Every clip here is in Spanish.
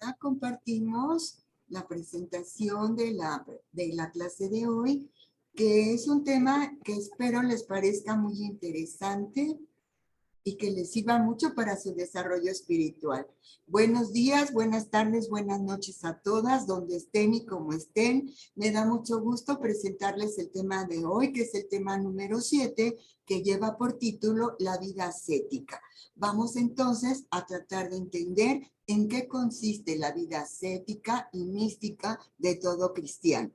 ahora compartimos la presentación de la clase de hoy, que es un tema que espero les parezca muy interesante y que les sirva mucho para su desarrollo espiritual. Buenos días, buenas tardes, buenas noches a todas, donde estén y como estén. Me da mucho gusto presentarles el tema de hoy, que es el tema número 7, que lleva por título La vida ascética. Vamos entonces a tratar de entender en qué consiste la vida ascética y mística de todo cristiano.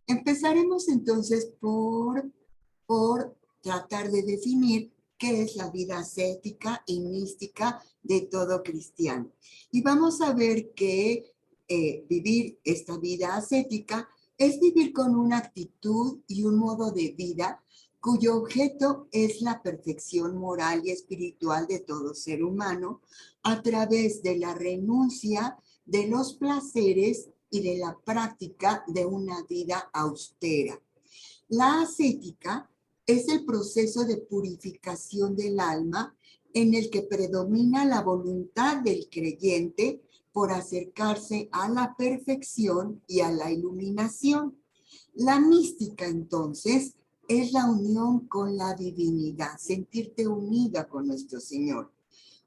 Empezaremos entonces por tratar de definir qué es la vida ascética y mística de todo cristiano. Y vamos a ver que vivir esta vida ascética es vivir con una actitud y un modo de vida cuyo objeto es la perfección moral y espiritual de todo ser humano a través de la renuncia de los placeres y de la práctica de una vida austera. La ascética es el proceso de purificación del alma en el que predomina la voluntad del creyente por acercarse a la perfección y a la iluminación. La mística, entonces, es la unión con la divinidad, sentirte unida con nuestro Señor.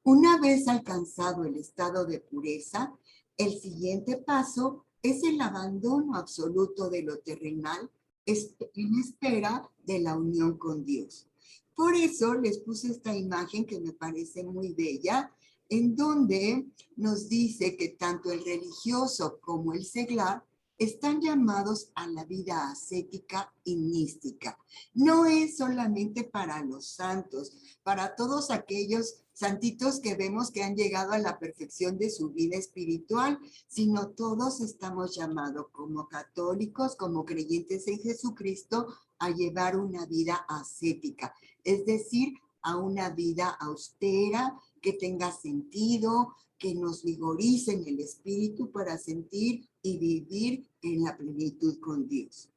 Una vez alcanzado el estado de pureza, el siguiente paso es el abandono absoluto de lo terrenal en espera de la unión con Dios. Por eso les puse esta imagen que me parece muy bella, en donde nos dice que tanto el religioso como el seglar están llamados a la vida ascética y mística. No es solamente para los santos, para todos aquellos santitos que vemos que han llegado a la perfección de su vida espiritual, sino todos estamos llamados como católicos, como creyentes en Jesucristo, a llevar una vida ascética, es decir, a una vida austera, que tenga sentido, que nos vigorice en el espíritu para sentir y vivir en la plenitud con Dios.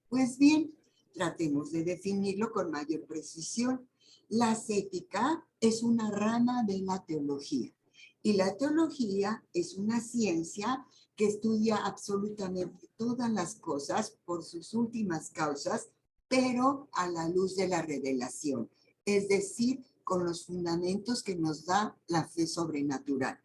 Pues bien, tratemos de definirlo con mayor precisión. La ascética es una rama de la teología y la teología es una ciencia que estudia absolutamente todas las cosas por sus últimas causas, pero a la luz de la revelación, es decir, con los fundamentos que nos da la fe sobrenatural.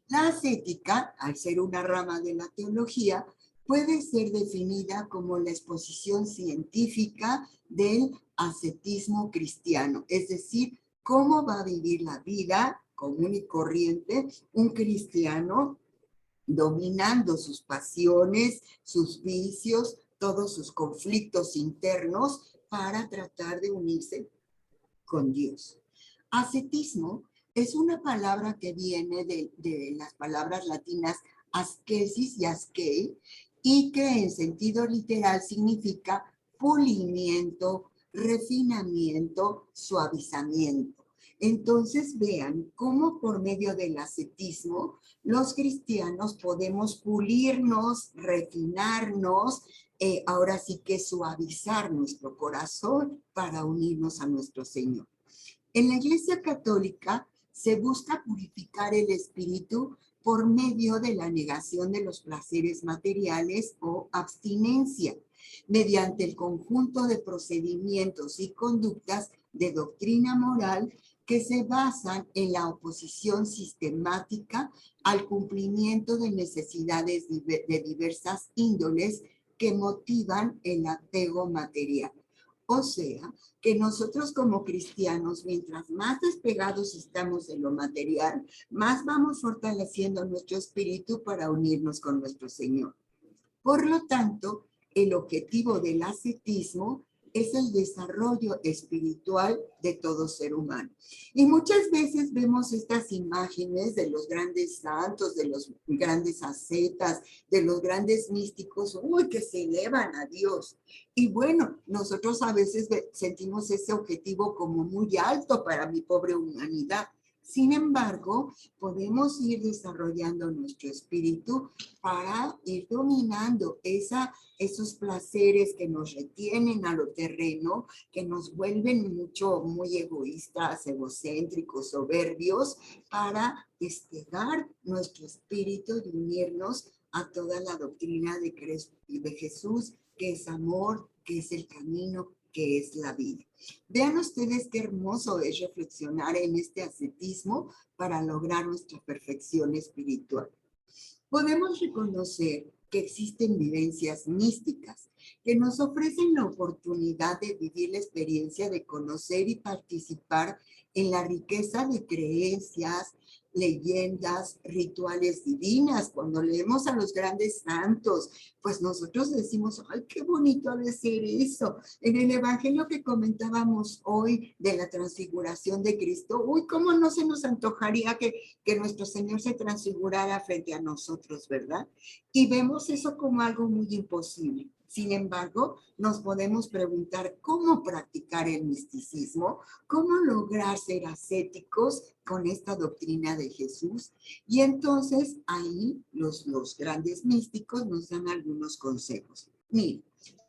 La ascética, al ser una rama de la teología, puede ser definida como la exposición científica del ascetismo cristiano, es decir, cómo va a vivir la vida común y corriente un cristiano dominando sus pasiones, sus vicios, todos sus conflictos internos para tratar de unirse con Dios. Ascetismo es una palabra que viene de las palabras latinas ascesis y ascei y que en sentido literal significa pulimiento, refinamiento, suavizamiento. Entonces vean cómo por medio del ascetismo los cristianos podemos pulirnos, refinarnos, ahora sí que suavizar nuestro corazón para unirnos a nuestro Señor. En la Iglesia Católica se busca purificar el espíritu por medio de la negación de los placeres materiales o abstinencia, mediante el conjunto de procedimientos y conductas de doctrina moral que se basan en la oposición sistemática al cumplimiento de necesidades de diversas índoles que motivan el apego material. O sea, que nosotros como cristianos, mientras más despegados estamos de lo material, más vamos fortaleciendo nuestro espíritu para unirnos con nuestro Señor. Por lo tanto, el objetivo del ascetismo es el desarrollo espiritual de todo ser humano. Y muchas veces vemos estas imágenes de los grandes santos, de los grandes ascetas, de los grandes místicos, que se elevan a Dios. Y bueno, nosotros a veces sentimos ese objetivo como muy alto para mi pobre humanidad. Sin embargo, podemos ir desarrollando nuestro espíritu para ir dominando esos placeres que nos retienen a lo terreno, que nos vuelven muy egoístas, egocéntricos, soberbios, para despegar nuestro espíritu y unirnos a toda la doctrina de Jesús, que es amor, que es el camino, que es la vida. Vean ustedes qué hermoso es reflexionar en este ascetismo para lograr nuestra perfección espiritual. Podemos reconocer que existen vivencias místicas que nos ofrecen la oportunidad de vivir la experiencia de conocer y participar en la riqueza de creencias, leyendas, rituales divinas. Cuando leemos a los grandes santos, pues nosotros decimos, ay, qué bonito ha de ser eso. En el evangelio que comentábamos hoy de la transfiguración de Cristo, uy, cómo no se nos antojaría que nuestro Señor se transfigurara frente a nosotros, ¿verdad? Y vemos eso como algo muy imposible. Sin embargo, nos podemos preguntar cómo practicar el misticismo, cómo lograr ser ascéticos con esta doctrina de Jesús. Y entonces ahí los grandes místicos nos dan algunos consejos. Mira,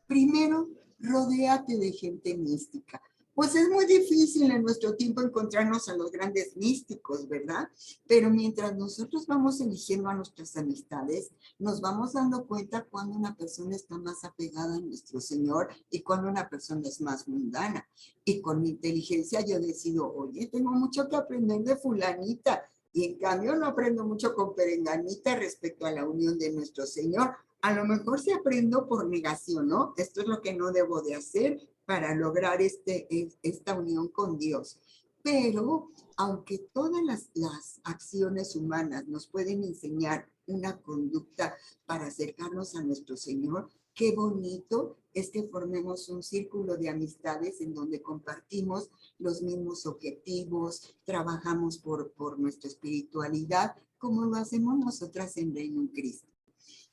primero, rodéate de gente mística. Pues es muy difícil en nuestro tiempo encontrarnos a los grandes místicos, ¿verdad? Pero mientras nosotros vamos eligiendo a nuestras amistades, nos vamos dando cuenta cuando una persona está más apegada a nuestro Señor y cuando una persona es más mundana. Y con mi inteligencia yo decido, oye, tengo mucho que aprender de fulanita. Y en cambio no aprendo mucho con perenganita respecto a la unión de nuestro Señor. A lo mejor sí aprendo por negación, ¿no? Esto es lo que no debo de hacer para lograr esta unión con Dios. Pero aunque todas las acciones humanas nos pueden enseñar una conducta para acercarnos a nuestro Señor, qué bonito es que formemos un círculo de amistades en donde compartimos los mismos objetivos, trabajamos por nuestra espiritualidad, como lo hacemos nosotras en Reino Cristo.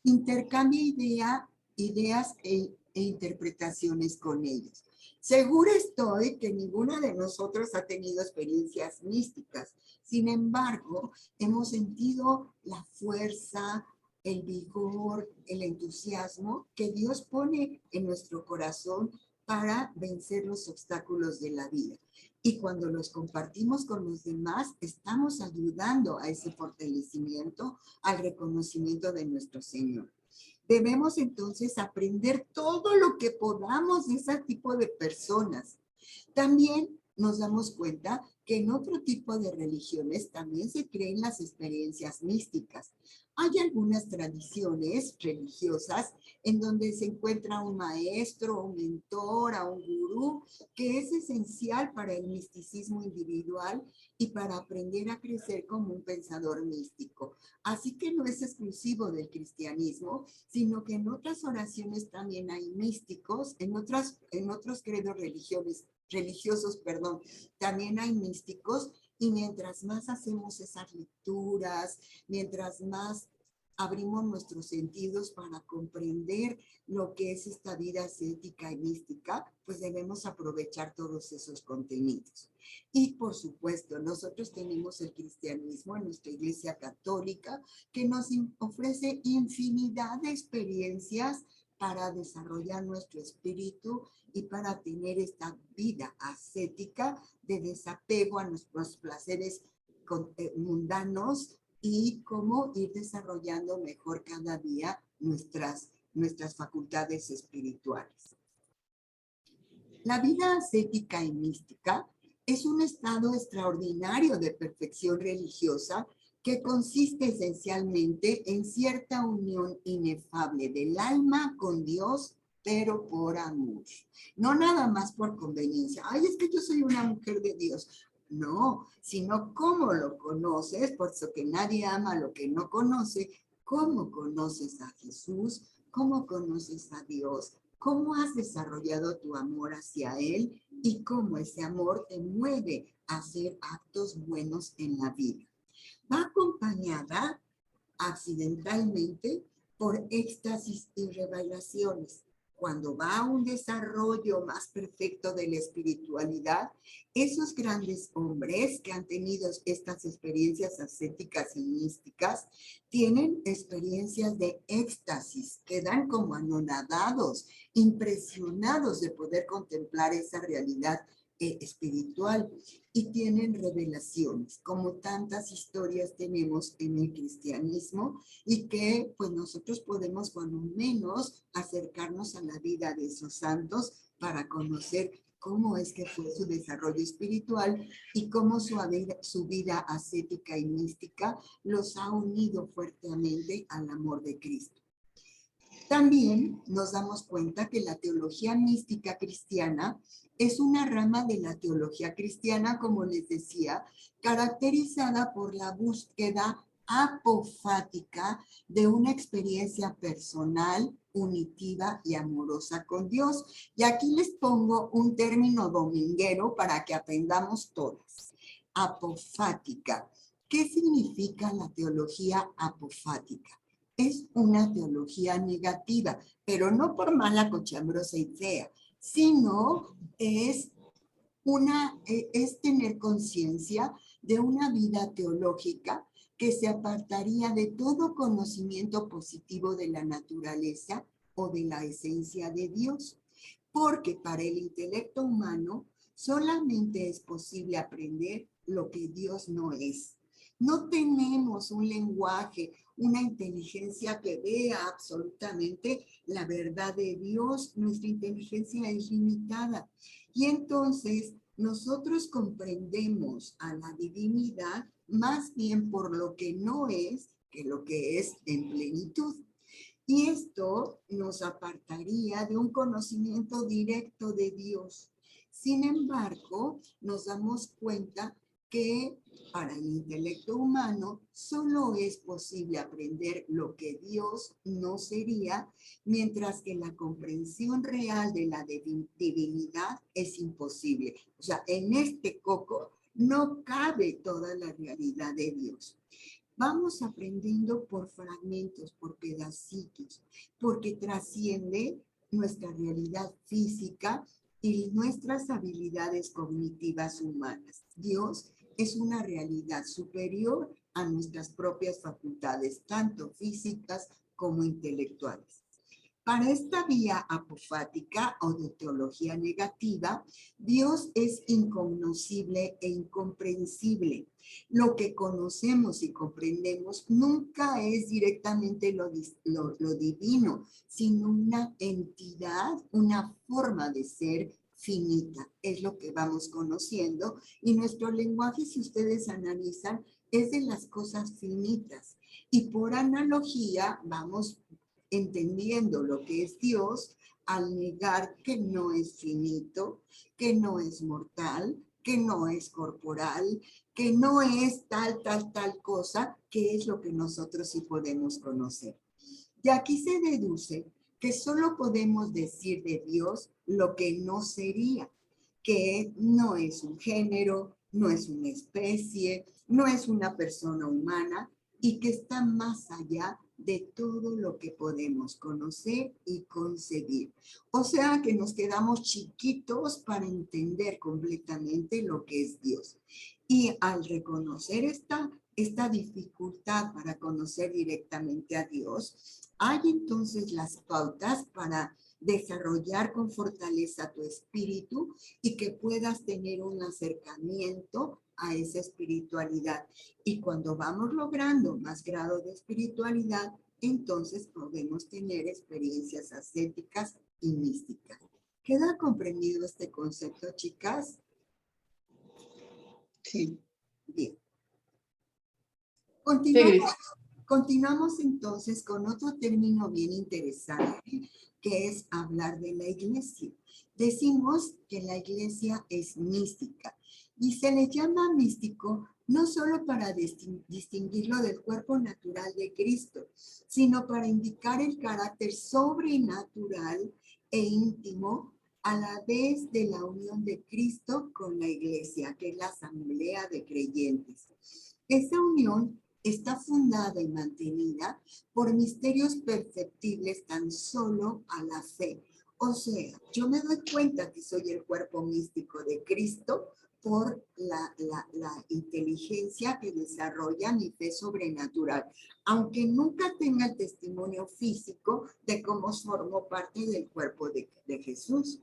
Intercambia ideas e interpretaciones con ellos. Segura estoy que ninguna de nosotros ha tenido experiencias místicas. Sin embargo, hemos sentido la fuerza, el vigor, el entusiasmo que Dios pone en nuestro corazón para vencer los obstáculos de la vida. Y cuando los compartimos con los demás, estamos ayudando a ese fortalecimiento, al reconocimiento de nuestro Señor. Debemos entonces aprender todo lo que podamos de ese tipo de personas. También nos damos cuenta que en otro tipo de religiones también se creen las experiencias místicas. Hay algunas tradiciones religiosas en donde se encuentra un maestro, un mentor, un gurú, que es esencial para el misticismo individual y para aprender a crecer como un pensador místico. Así que no es exclusivo del cristianismo, sino que en otras oraciones también hay místicos, en otros credos religiosos, también hay místicos, y mientras más hacemos esas lecturas, mientras más abrimos nuestros sentidos para comprender lo que es esta vida ascética y mística, pues debemos aprovechar todos esos contenidos. Y por supuesto, nosotros tenemos el cristianismo en nuestra Iglesia Católica, que nos ofrece infinidad de experiencias para desarrollar nuestro espíritu y para tener esta vida ascética de desapego a nuestros placeres mundanos y cómo ir desarrollando mejor cada día nuestras facultades espirituales. La vida ascética y mística es un estado extraordinario de perfección religiosa que consiste esencialmente en cierta unión inefable del alma con Dios, pero por amor. No nada más por conveniencia. Ay, es que yo soy una mujer de Dios. No, sino cómo lo conoces, por eso que nadie ama lo que no conoce, cómo conoces a Jesús, cómo conoces a Dios, cómo has desarrollado tu amor hacia Él y cómo ese amor te mueve a hacer actos buenos en la vida. Va acompañada accidentalmente por éxtasis y revelaciones. cuando va a un desarrollo más perfecto de la espiritualidad, esos grandes hombres que han tenido estas experiencias ascéticas y místicas tienen experiencias de éxtasis, quedan como anonadados, impresionados de poder contemplar esa realidad espiritual y tienen revelaciones, como tantas historias tenemos en el cristianismo y que pues nosotros podemos cuando menos acercarnos a la vida de esos santos para conocer cómo es que fue su desarrollo espiritual y cómo su vida ascética y mística los ha unido fuertemente al amor de Cristo. También nos damos cuenta que la teología mística cristiana es una rama de la teología cristiana, como les decía, caracterizada por la búsqueda apofática de una experiencia personal, unitiva y amorosa con Dios. Y aquí les pongo un término dominguero para que aprendamos todas. Apofática. ¿Qué significa la teología apofática? Es una teología negativa, pero no por mala, cochambrosa y fea, sino es tener conciencia de una vida teológica que se apartaría de todo conocimiento positivo de la naturaleza o de la esencia de Dios, porque para el intelecto humano solamente es posible aprender lo que Dios no es. No tenemos un lenguaje, una inteligencia que vea absolutamente la verdad de Dios. Nuestra inteligencia es limitada. Y entonces nosotros comprendemos a la divinidad más bien por lo que no es que lo que es en plenitud. Y esto nos apartaría de un conocimiento directo de Dios. Sin embargo, nos damos cuenta que para el intelecto humano solo es posible aprender lo que Dios no sería, mientras que la comprensión real de la divinidad es imposible. O sea, en este coco no cabe toda la realidad de Dios. Vamos aprendiendo por fragmentos, por pedacitos, porque trasciende nuestra realidad física y nuestras habilidades cognitivas humanas. Dios es una realidad superior a nuestras propias facultades, tanto físicas como intelectuales. Para esta vía apofática o de teología negativa, Dios es incognoscible e incomprensible. Lo que conocemos y comprendemos nunca es directamente lo divino, sino una entidad, una forma de ser finita. Es lo que vamos conociendo y nuestro lenguaje, si ustedes analizan, es de las cosas finitas. Y por analogía vamos entendiendo lo que es Dios al negar que no es finito, que no es mortal, que no es corporal, que no es tal cosa, que es lo que nosotros sí podemos conocer. Y aquí se deduce que solo podemos decir de Dios lo que no sería, que no es un género, no es una especie, no es una persona humana y que está más allá de todo lo que podemos conocer y concebir. O sea que nos quedamos chiquitos para entender completamente lo que es Dios. Y al reconocer esta dificultad para conocer directamente a Dios, hay entonces las pautas para desarrollar con fortaleza tu espíritu y que puedas tener un acercamiento a esa espiritualidad. Y cuando vamos logrando más grado de espiritualidad, entonces podemos tener experiencias ascéticas y místicas. ¿Queda comprendido este concepto, chicas? Sí. Bien. Continuamos entonces con otro término bien interesante, que es hablar de la iglesia. Decimos que la iglesia es mística y se le llama místico no solo para distinguirlo del cuerpo natural de Cristo, sino para indicar el carácter sobrenatural e íntimo a la vez de la unión de Cristo con la iglesia, que es la asamblea de creyentes. Esa unión está fundada y mantenida por misterios perceptibles tan solo a la fe. O sea, yo me doy cuenta que soy el cuerpo místico de Cristo por la inteligencia que desarrolla mi fe sobrenatural, aunque nunca tenga el testimonio físico de cómo formo parte del cuerpo de Jesús.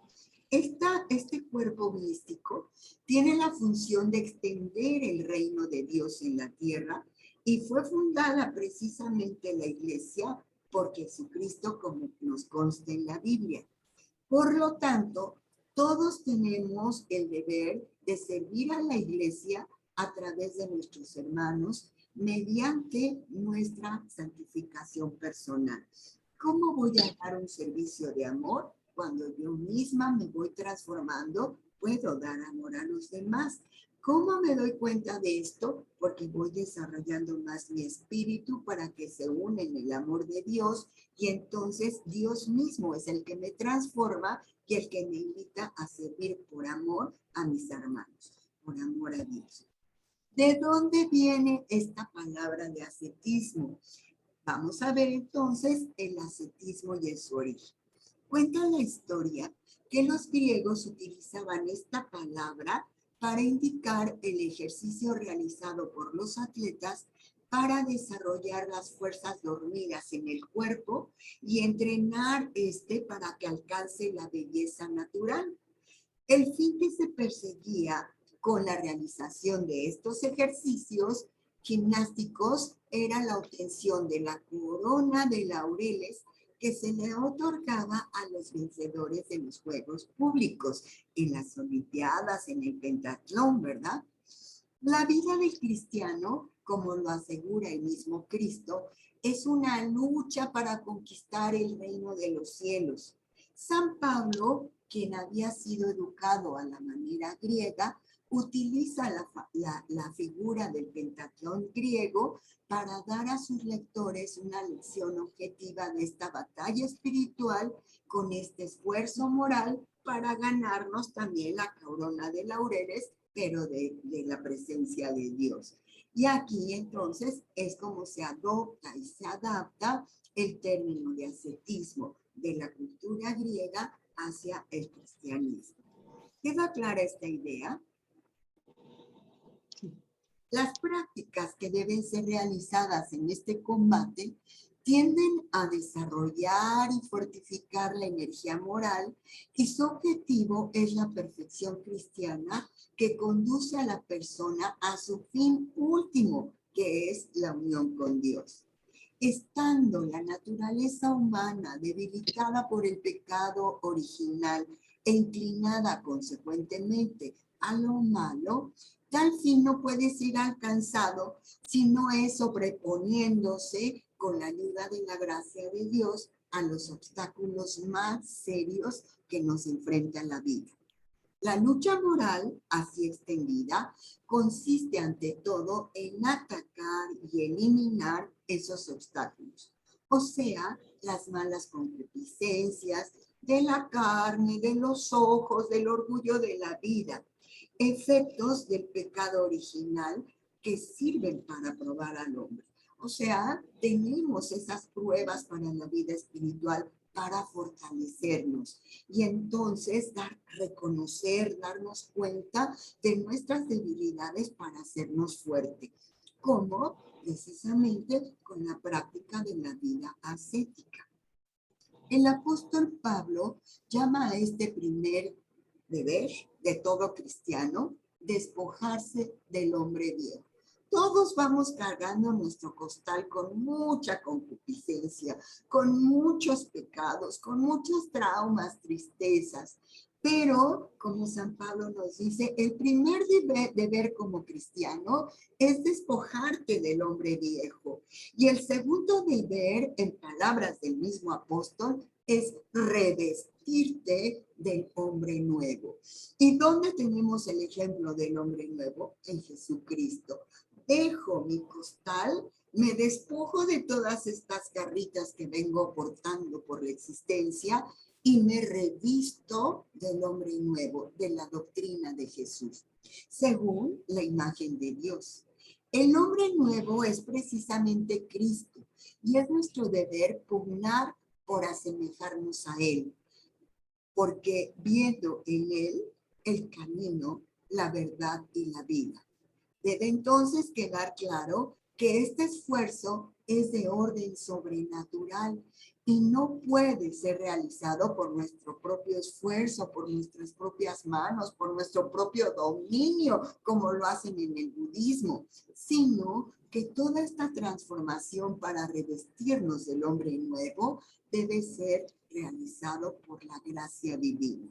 Este cuerpo místico tiene la función de extender el reino de Dios en la tierra y fue fundada precisamente la iglesia por Jesucristo, como nos consta en la Biblia. Por lo tanto, todos tenemos el deber de servir a la iglesia a través de nuestros hermanos mediante nuestra santificación personal. ¿Cómo voy a dar un servicio de amor? Cuando yo misma me voy transformando, puedo dar amor a los demás. ¿Cómo me doy cuenta de esto? Porque voy desarrollando más mi espíritu para que se une en el amor de Dios y entonces Dios mismo es el que me transforma y el que me invita a servir por amor a mis hermanos, por amor a Dios. ¿De dónde viene esta palabra de ascetismo? Vamos a ver entonces el ascetismo y su origen. Cuenta la historia que los griegos utilizaban esta palabra para indicar el ejercicio realizado por los atletas para desarrollar las fuerzas dormidas en el cuerpo y entrenar para que alcance la belleza natural. El fin que se perseguía con la realización de estos ejercicios gimnásticos era la obtención de la corona de laureles que se le otorgaba a los vencedores de los Juegos Públicos, en las Olimpiadas, en el pentatlón, ¿verdad? La vida del cristiano, como lo asegura el mismo Cristo, es una lucha para conquistar el reino de los cielos. San Pablo, quien había sido educado a la manera griega, utiliza la figura del pentatlón griego para dar a sus lectores una lección objetiva de esta batalla espiritual con este esfuerzo moral para ganarnos también la corona de laureles, pero de la presencia de Dios. Y aquí entonces es como se adopta y se adapta el término de ascetismo de la cultura griega hacia el cristianismo. ¿Queda clara esta idea? Las prácticas que deben ser realizadas en este combate tienden a desarrollar y fortificar la energía moral y su objetivo es la perfección cristiana que conduce a la persona a su fin último, que es la unión con Dios. Estando la naturaleza humana debilitada por el pecado original e inclinada consecuentemente a lo malo, tal fin no puede ser alcanzado si no es sobreponiéndose con la ayuda de la gracia de Dios a los obstáculos más serios que nos enfrenta la vida. La lucha moral, así extendida, consiste ante todo en atacar y eliminar esos obstáculos. O sea, las malas concupiscencias de la carne, de los ojos, del orgullo de la vida, efectos del pecado original que sirven para probar al hombre. O sea, tenemos esas pruebas para la vida espiritual para fortalecernos y entonces reconocer, darnos cuenta de nuestras debilidades para hacernos fuertes, como precisamente con la práctica de la vida ascética. El apóstol Pablo llama a este primer deber de todo cristiano despojarse del hombre viejo. Todos vamos cargando nuestro costal con mucha concupiscencia, con muchos pecados, con muchos traumas, tristezas. Pero, como San Pablo nos dice, el primer deber como cristiano es despojarte del hombre viejo. Y el segundo deber, en palabras del mismo apóstol, es revestirte del hombre nuevo. ¿Y dónde tenemos el ejemplo del hombre nuevo? En Jesucristo. Dejo mi costal, me despojo de todas estas garritas que vengo portando por la existencia y me revisto del hombre nuevo, de la doctrina de Jesús, según la imagen de Dios. El hombre nuevo es precisamente Cristo y es nuestro deber pugnar por asemejarnos a Él. porque viendo en él el camino, la verdad y la vida. Debe entonces quedar claro que este esfuerzo es de orden sobrenatural y no puede ser realizado por nuestro propio esfuerzo, por nuestras propias manos, por nuestro propio dominio, como lo hacen en el budismo, sino que toda esta transformación para revestirnos del hombre nuevo debe ser realizado por la gracia divina.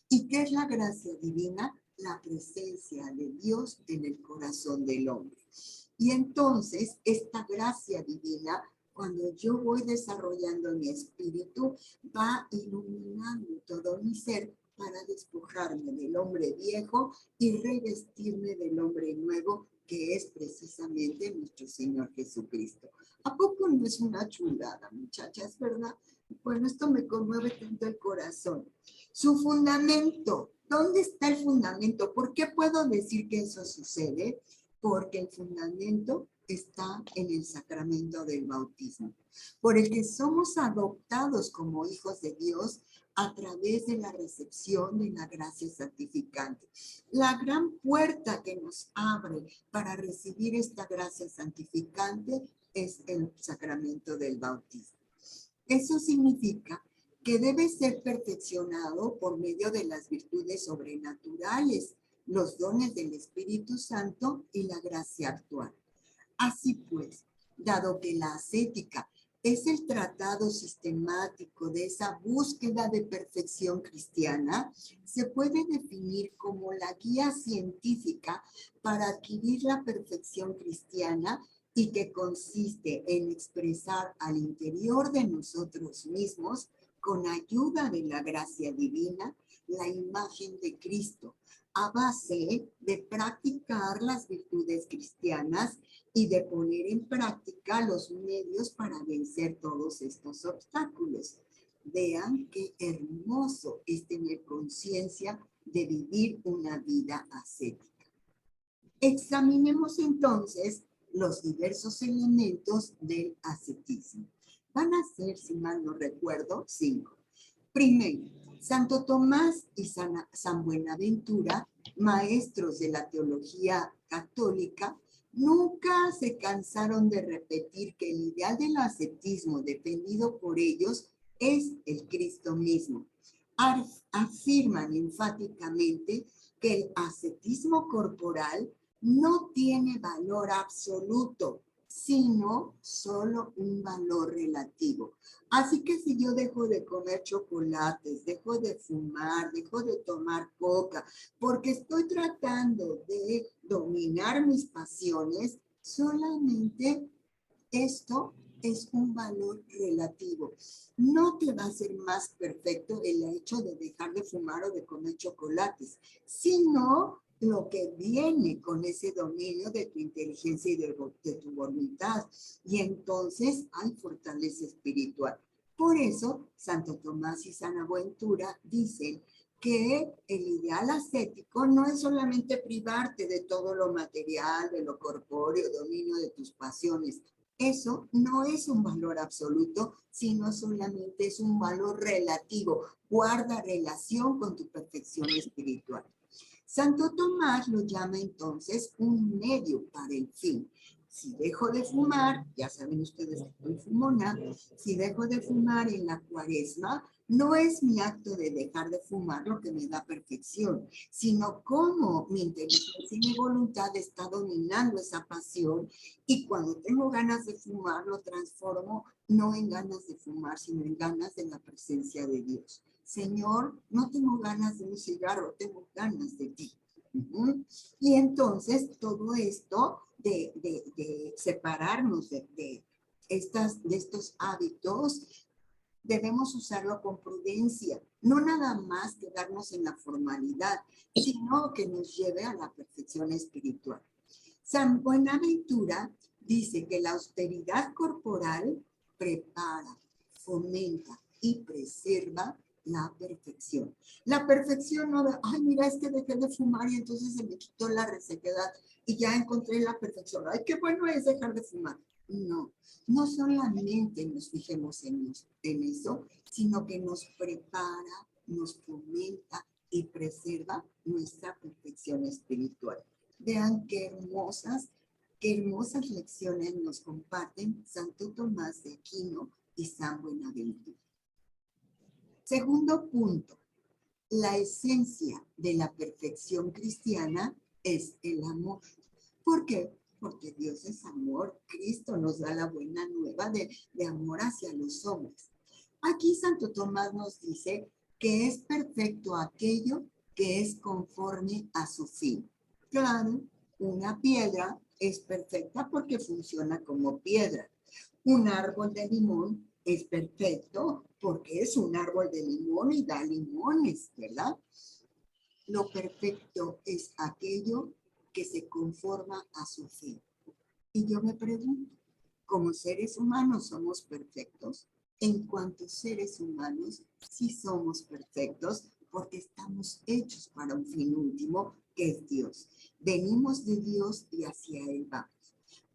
¿Y qué es la gracia divina? La presencia de Dios en el corazón del hombre. Y entonces, esta gracia divina, cuando yo voy desarrollando mi espíritu, va iluminando todo mi ser para despojarme del hombre viejo y revestirme del hombre nuevo, que es precisamente nuestro Señor Jesucristo. ¿A poco no es una chulada, muchachas, verdad? Bueno, esto me conmueve tanto el corazón. Su fundamento. ¿Dónde está el fundamento? ¿Por qué puedo decir que eso sucede? Porque el fundamento está en el sacramento del bautismo, por el que somos adoptados como hijos de Dios a través de la recepción de la gracia santificante. La gran puerta que nos abre para recibir esta gracia santificante es el sacramento del bautismo. Eso significa que debe ser perfeccionado por medio de las virtudes sobrenaturales, los dones del Espíritu Santo y la gracia actual. Así pues, dado que la ascética es el tratado sistemático de esa búsqueda de perfección cristiana, se puede definir como la guía científica para adquirir la perfección cristiana y que consiste en expresar al interior de nosotros mismos, con ayuda de la gracia divina, la imagen de Cristo, a base de practicar las virtudes cristianas y de poner en práctica los medios para vencer todos estos obstáculos. Vean qué hermoso es tener conciencia de vivir una vida ascética. Examinemos entonces los diversos elementos del ascetismo. Van a ser, si mal no recuerdo, 5. Primero, Santo Tomás y San Buenaventura, maestros de la teología católica, nunca se cansaron de repetir que el ideal del ascetismo defendido por ellos es el Cristo mismo. Afirman enfáticamente que el ascetismo corporal no tiene valor absoluto, sino solo un valor relativo. Así que si yo dejo de comer chocolates, dejo de fumar, dejo de tomar coca, porque estoy tratando de dominar mis pasiones, solamente esto es un valor relativo. No te va a hacer más perfecto el hecho de dejar de fumar o de comer chocolates, sino lo que viene con ese dominio de tu inteligencia y de tu voluntad. Y entonces hay fortaleza espiritual. Por eso, Santo Tomás y San Buenaventura dicen que el ideal ascético no es solamente privarte de todo lo material, de lo corpóreo, dominio de tus pasiones. Eso no es un valor absoluto, sino solamente es un valor relativo. Guarda relación con tu perfección espiritual. Santo Tomás lo llama entonces un medio para el fin. Si dejo de fumar, ya saben ustedes que soy fumona, si dejo de fumar en la cuaresma, no es mi acto de dejar de fumar lo que me da perfección, sino cómo mi inteligencia y mi voluntad está dominando esa pasión, y cuando tengo ganas de fumar lo transformo no en ganas de fumar, sino en ganas de la presencia de Dios. Señor, no tengo ganas de un cigarro, tengo ganas de ti. Y entonces todo esto de separarnos de estos hábitos, debemos usarlo con prudencia, no nada más quedarnos en la formalidad, sino que nos lleve a la perfección espiritual. San Buenaventura dice que la austeridad corporal prepara, fomenta y preserva la perfección. La perfección no de, ay, mira, es que dejé de fumar y entonces se me quitó la resequedad y ya encontré la perfección. Ay, qué bueno es dejar de fumar. No, no solamente nos fijemos en eso, sino que nos prepara, nos fomenta y preserva nuestra perfección espiritual. Vean qué hermosas lecciones nos comparten Santo Tomás de Aquino y San Buenaventura. Segundo punto, la esencia de la perfección cristiana es el amor. ¿Por qué? Porque Dios es amor. Cristo nos da la buena nueva de amor hacia los hombres. Aquí Santo Tomás nos dice que es perfecto aquello que es conforme a su fin. Claro, una piedra es perfecta porque funciona como piedra. Un árbol de limón es perfecto porque es un árbol de limón y da limones, ¿verdad? Lo perfecto es aquello que se conforma a su fin. Y yo me pregunto, ¿como seres humanos somos perfectos? En cuanto seres humanos, sí somos perfectos porque estamos hechos para un fin último, que es Dios. Venimos de Dios y hacia Él vamos.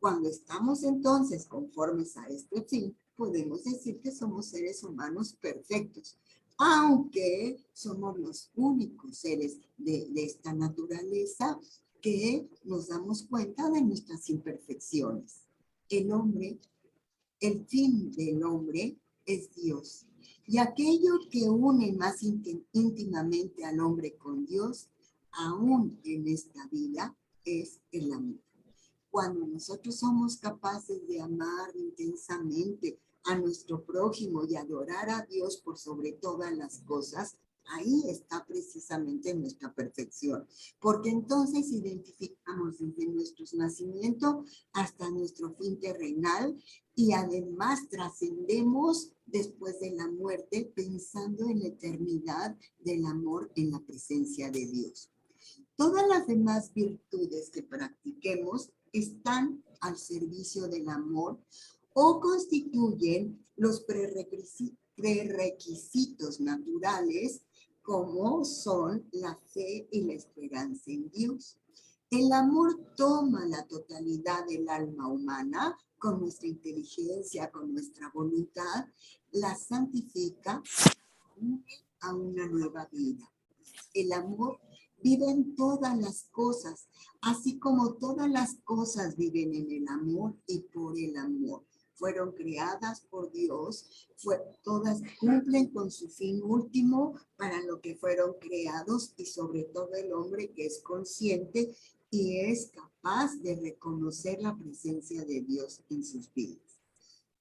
Cuando estamos entonces conformes a este fin, podemos decir que somos seres humanos perfectos, aunque somos los únicos seres de esta naturaleza que nos damos cuenta de nuestras imperfecciones. El fin del hombre es Dios. Y aquello que une más íntimamente al hombre con Dios, aún en esta vida, es el amor. Cuando nosotros somos capaces de amar intensamente a nuestro prójimo y adorar a Dios por sobre todas las cosas, ahí está precisamente nuestra perfección, porque entonces identificamos desde nuestro nacimiento hasta nuestro fin terrenal y además trascendemos después de la muerte pensando en la eternidad del amor en la presencia de Dios. Todas las demás virtudes que practiquemos están al servicio del amor o constituyen los prerequisitos naturales como son la fe y la esperanza en Dios. El amor toma la totalidad del alma humana con nuestra inteligencia, con nuestra voluntad, la santifica a una nueva vida. El amor vive en todas las cosas, así como todas las cosas viven en el amor y por el amor. Fueron creadas por Dios, todas cumplen con su fin último para lo que fueron creados y sobre todo el hombre que es consciente y es capaz de reconocer la presencia de Dios en sus vidas.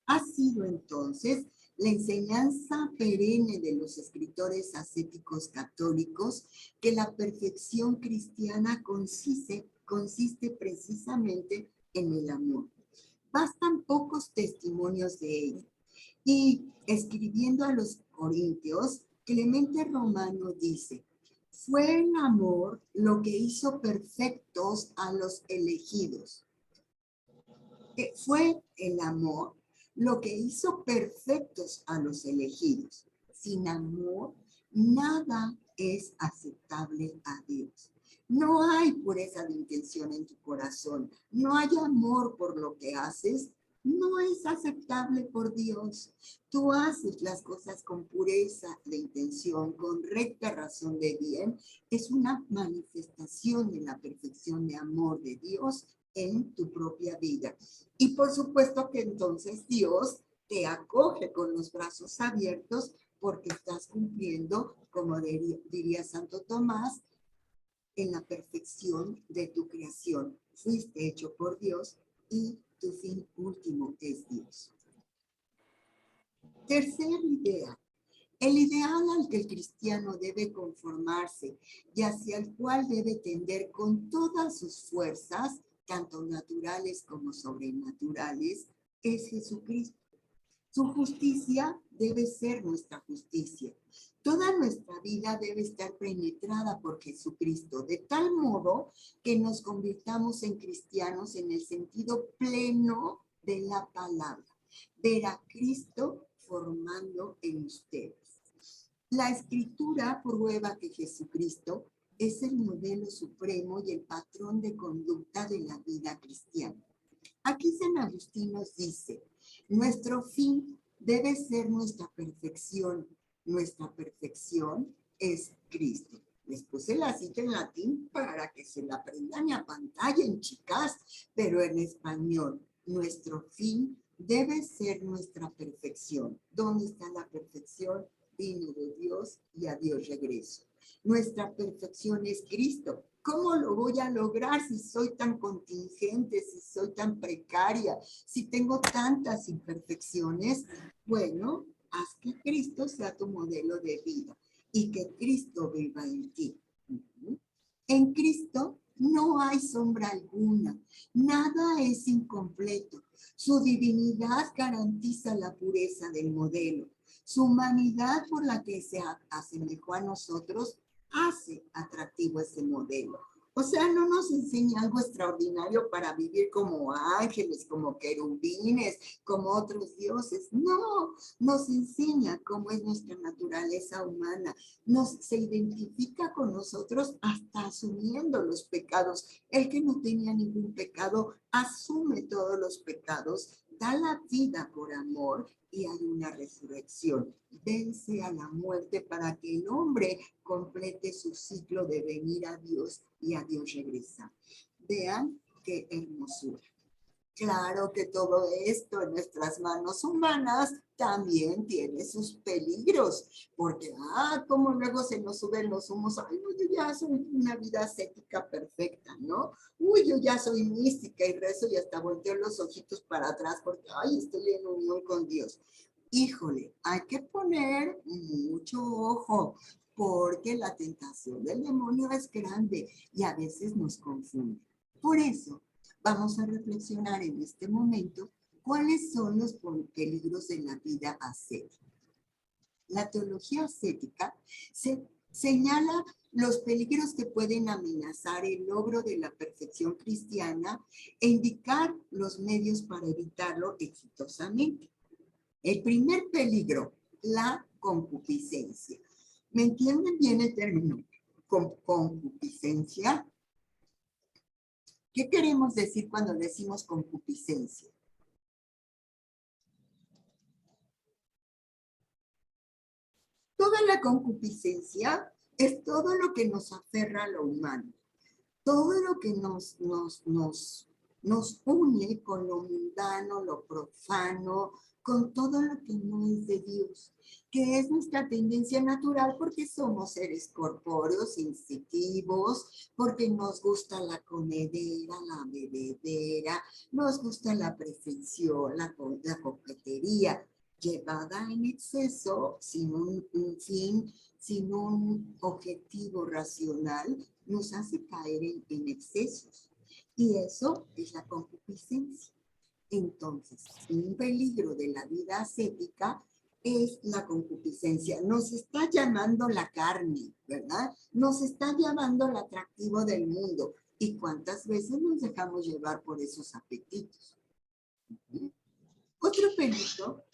Ha sido entonces la enseñanza perenne de los escritores ascéticos católicos que la perfección cristiana consiste precisamente en el amor. Bastan pocos testimonios de ello. Y escribiendo a los Corintios, Clemente Romano dice: fue el amor lo que hizo perfectos a los elegidos. Fue el amor lo que hizo perfectos a los elegidos. Sin amor, nada es aceptable a Dios. No hay pureza de intención en tu corazón. No hay amor por lo que haces. No es aceptable por Dios. Tú haces las cosas con pureza de intención, con recta razón de bien. Es una manifestación de la perfección de amor de Dios en tu propia vida. Y por supuesto que entonces Dios te acoge con los brazos abiertos porque estás cumpliendo, como diría Santo Tomás, en la perfección de tu creación. Fuiste hecho por Dios y tu fin último es Dios. Tercera idea. El ideal al que el cristiano debe conformarse y hacia el cual debe tender con todas sus fuerzas, tanto naturales como sobrenaturales, es Jesucristo. Su justicia debe ser nuestra justicia. Toda nuestra vida debe estar penetrada por Jesucristo, de tal modo que nos convirtamos en cristianos en el sentido pleno de la palabra. Ver a Cristo formando en ustedes. La Escritura prueba que Jesucristo es el modelo supremo y el patrón de conducta de la vida cristiana. Aquí San Agustín nos dice: nuestro fin debe ser nuestra perfección es Cristo. Les puse la cita en latín para que se la aprendan y a pantalla en chicas, pero en español. Nuestro fin debe ser nuestra perfección. ¿Dónde está la perfección? Vino de Dios y a Dios regreso. Nuestra perfección es Cristo. ¿Cómo lo voy a lograr si soy tan contingente, si soy tan precaria, si tengo tantas imperfecciones? Bueno, haz que Cristo sea tu modelo de vida y que Cristo viva en ti. En Cristo no hay sombra alguna, nada es incompleto. Su divinidad garantiza la pureza del modelo. Su humanidad por la que se asemejó a nosotros hace atractivo ese modelo. O sea, no nos enseña algo extraordinario para vivir como ángeles, como querubines, como otros dioses. No, nos enseña cómo es nuestra naturaleza humana. Se identifica con nosotros hasta asumiendo los pecados. El que no tenía ningún pecado asume todos los pecados, da la vida por amor y hay una resurrección. Vence a la muerte para que el hombre complete su ciclo de venir a Dios y a Dios regresar. Vean qué hermosura. Claro que todo esto en nuestras manos humanas también tiene sus peligros, porque, como luego se nos suben los humos, ay, no, yo ya soy una vida ascética perfecta, ¿no? Uy, yo ya soy mística y rezo y hasta volteo los ojitos para atrás porque, ay, estoy en unión con Dios. Híjole, hay que poner mucho ojo, porque la tentación del demonio es grande y a veces nos confunde. Por eso, vamos a reflexionar en este momento cuáles son los peligros de la vida ascética. La teología ascética señala los peligros que pueden amenazar el logro de la perfección cristiana e indicar los medios para evitarlo exitosamente. El primer peligro, la concupiscencia. ¿Me entienden bien el término concupiscencia? ¿Qué queremos decir cuando decimos concupiscencia? Toda la concupiscencia es todo lo que nos aferra a lo humano, todo lo que nos une con lo mundano, lo profano, con todo lo que no es de Dios, que es nuestra tendencia natural porque somos seres corpóreos, instintivos, porque nos gusta la comedera, la bebedera, nos gusta la presunción, la coquetería, llevada en exceso, sin un fin, sin un objetivo racional, nos hace caer en excesos. Y eso es la concupiscencia. Entonces, un peligro de la vida ascética es la concupiscencia. Nos está llamando la carne, ¿verdad? Nos está llamando el atractivo del mundo. ¿Y cuántas veces nos dejamos llevar por esos apetitos? Otro peligro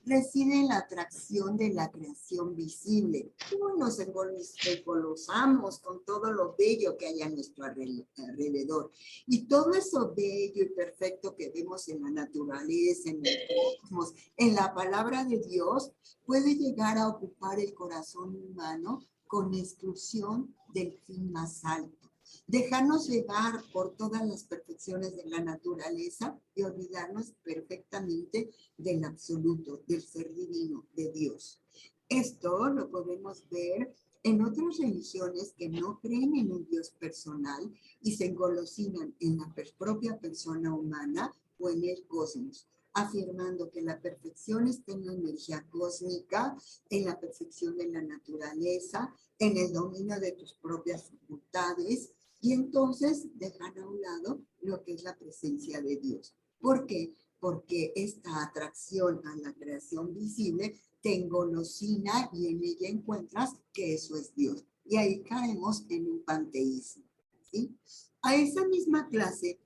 reside en la atracción de la creación visible. Nos engolosamos con todo lo bello que hay a nuestro alrededor. Y todo eso bello y perfecto que vemos en la naturaleza, en el cosmos, en la palabra de Dios, puede llegar a ocupar el corazón humano con exclusión del fin más alto. Dejarnos llevar por todas las perfecciones de la naturaleza y olvidarnos perfectamente del absoluto, del ser divino, de Dios. Esto lo podemos ver en otras religiones que no creen en un Dios personal y se engolosinan en la propia persona humana o en el cosmos, afirmando que la perfección está en la energía cósmica, en la perfección de la naturaleza, en el dominio de tus propias facultades, y entonces dejan a un lado lo que es la presencia de Dios. ¿Por qué? Porque esta atracción a la creación visible te engolosina y en ella encuentras que eso es Dios. Y ahí caemos en un panteísmo, ¿sí? A esa misma clase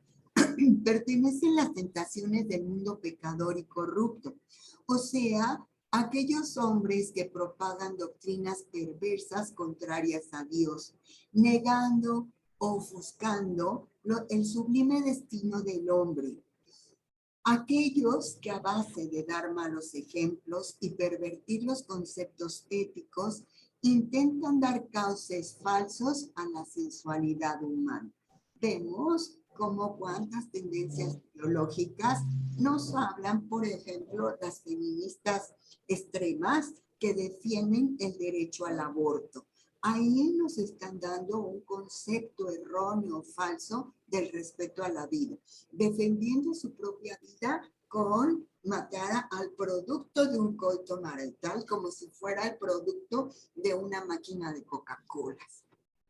pertenecen las tentaciones del mundo pecador y corrupto. O sea, aquellos hombres que propagan doctrinas perversas contrarias a Dios, negando o ofuscando el sublime destino del hombre. Aquellos que a base de dar malos ejemplos y pervertir los conceptos éticos intentan dar cauces falsos a la sensualidad humana. Vemos cómo cuántas tendencias biológicas nos hablan, por ejemplo, las feministas extremas que defienden el derecho al aborto. Ahí nos están dando un concepto erróneo, falso, del respeto a la vida, defendiendo su propia vida con matar al producto de un coito marital como si fuera el producto de una máquina de Coca-Cola,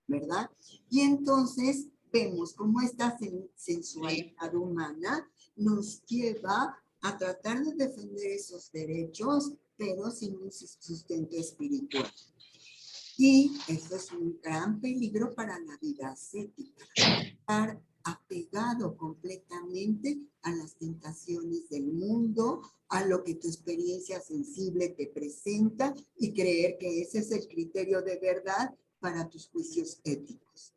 ¿verdad? Y entonces vemos cómo esta sensualidad humana nos lleva a tratar de defender esos derechos, pero sin un sustento espiritual. Y eso es un gran peligro para la vida ascética, estar apegado completamente a las tentaciones del mundo, a lo que tu experiencia sensible te presenta y creer que ese es el criterio de verdad para tus juicios éticos.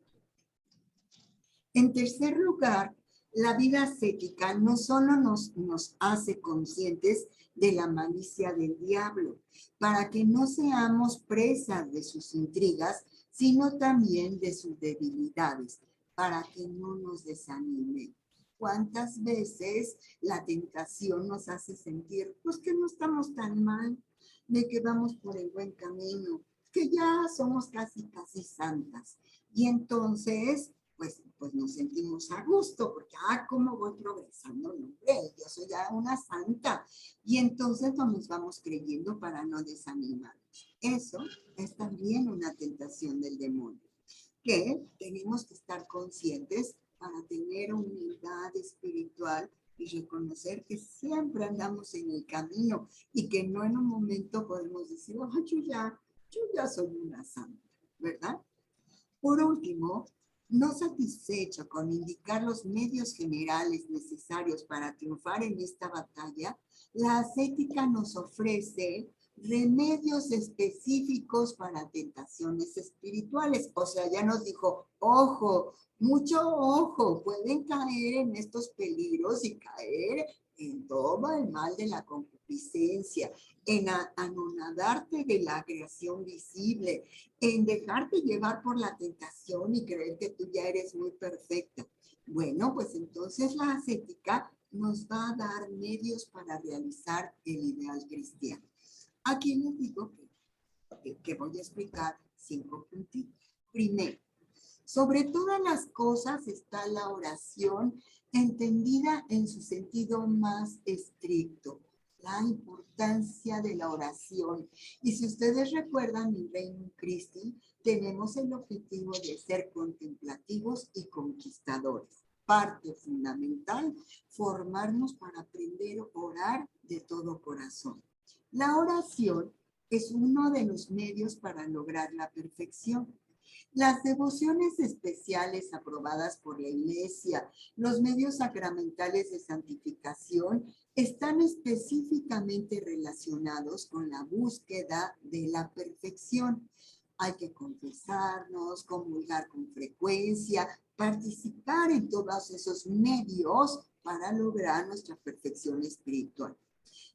En tercer lugar, la vida ascética no solo nos hace conscientes de la malicia del diablo, para que no seamos presas de sus intrigas, sino también de sus debilidades, para que no nos desanimen. ¿Cuántas veces la tentación nos hace sentir, pues que no estamos tan mal, de que vamos por el buen camino, que ya somos casi santas? Y entonces pues nos sentimos a gusto, porque, ¿cómo voy progresando? No, hombre, yo soy ya una santa. Y entonces nos vamos creyendo para no desanimarnos. Eso es también una tentación del demonio, que tenemos que estar conscientes para tener humildad espiritual y reconocer que siempre andamos en el camino y que no en un momento podemos decir, yo ya soy una santa, ¿verdad? Por último, no satisfecho con indicar los medios generales necesarios para triunfar en esta batalla, la ascética nos ofrece remedios específicos para tentaciones espirituales. O sea, ya nos dijo, ojo, mucho ojo, pueden caer en estos peligros y caer en todo el mal de la concupiscencia, en anonadarte de la creación visible, en dejarte llevar por la tentación y creer que tú ya eres muy perfecta. Bueno, pues entonces la ascética nos va a dar medios para realizar el ideal cristiano. Aquí les digo que voy a explicar 5 puntitos. Primero, sobre todas las cosas está la oración entendida en su sentido más estricto, la importancia de la oración. Y si ustedes recuerdan en Reino Christi, tenemos el objetivo de ser contemplativos y conquistadores. Parte fundamental, formarnos para aprender a orar de todo corazón. La oración es uno de los medios para lograr la perfección. Las devociones especiales aprobadas por la Iglesia, los medios sacramentales de santificación, están específicamente relacionados con la búsqueda de la perfección. Hay que confesarnos, comulgar con frecuencia, participar en todos esos medios para lograr nuestra perfección espiritual.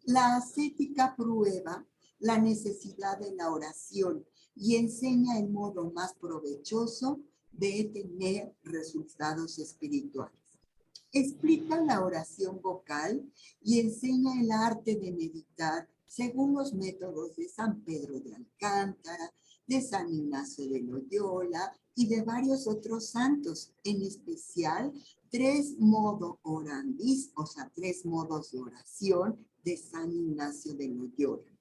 La ascética prueba la necesidad de la oración y enseña el modo más provechoso de tener resultados espirituales. Explica la oración vocal y enseña el arte de meditar según los métodos de San Pedro de Alcántara, de San Ignacio de Loyola y de varios otros santos, en especial 3 modo orandis, o sea, 3 modos de oración de San Ignacio de Loyola.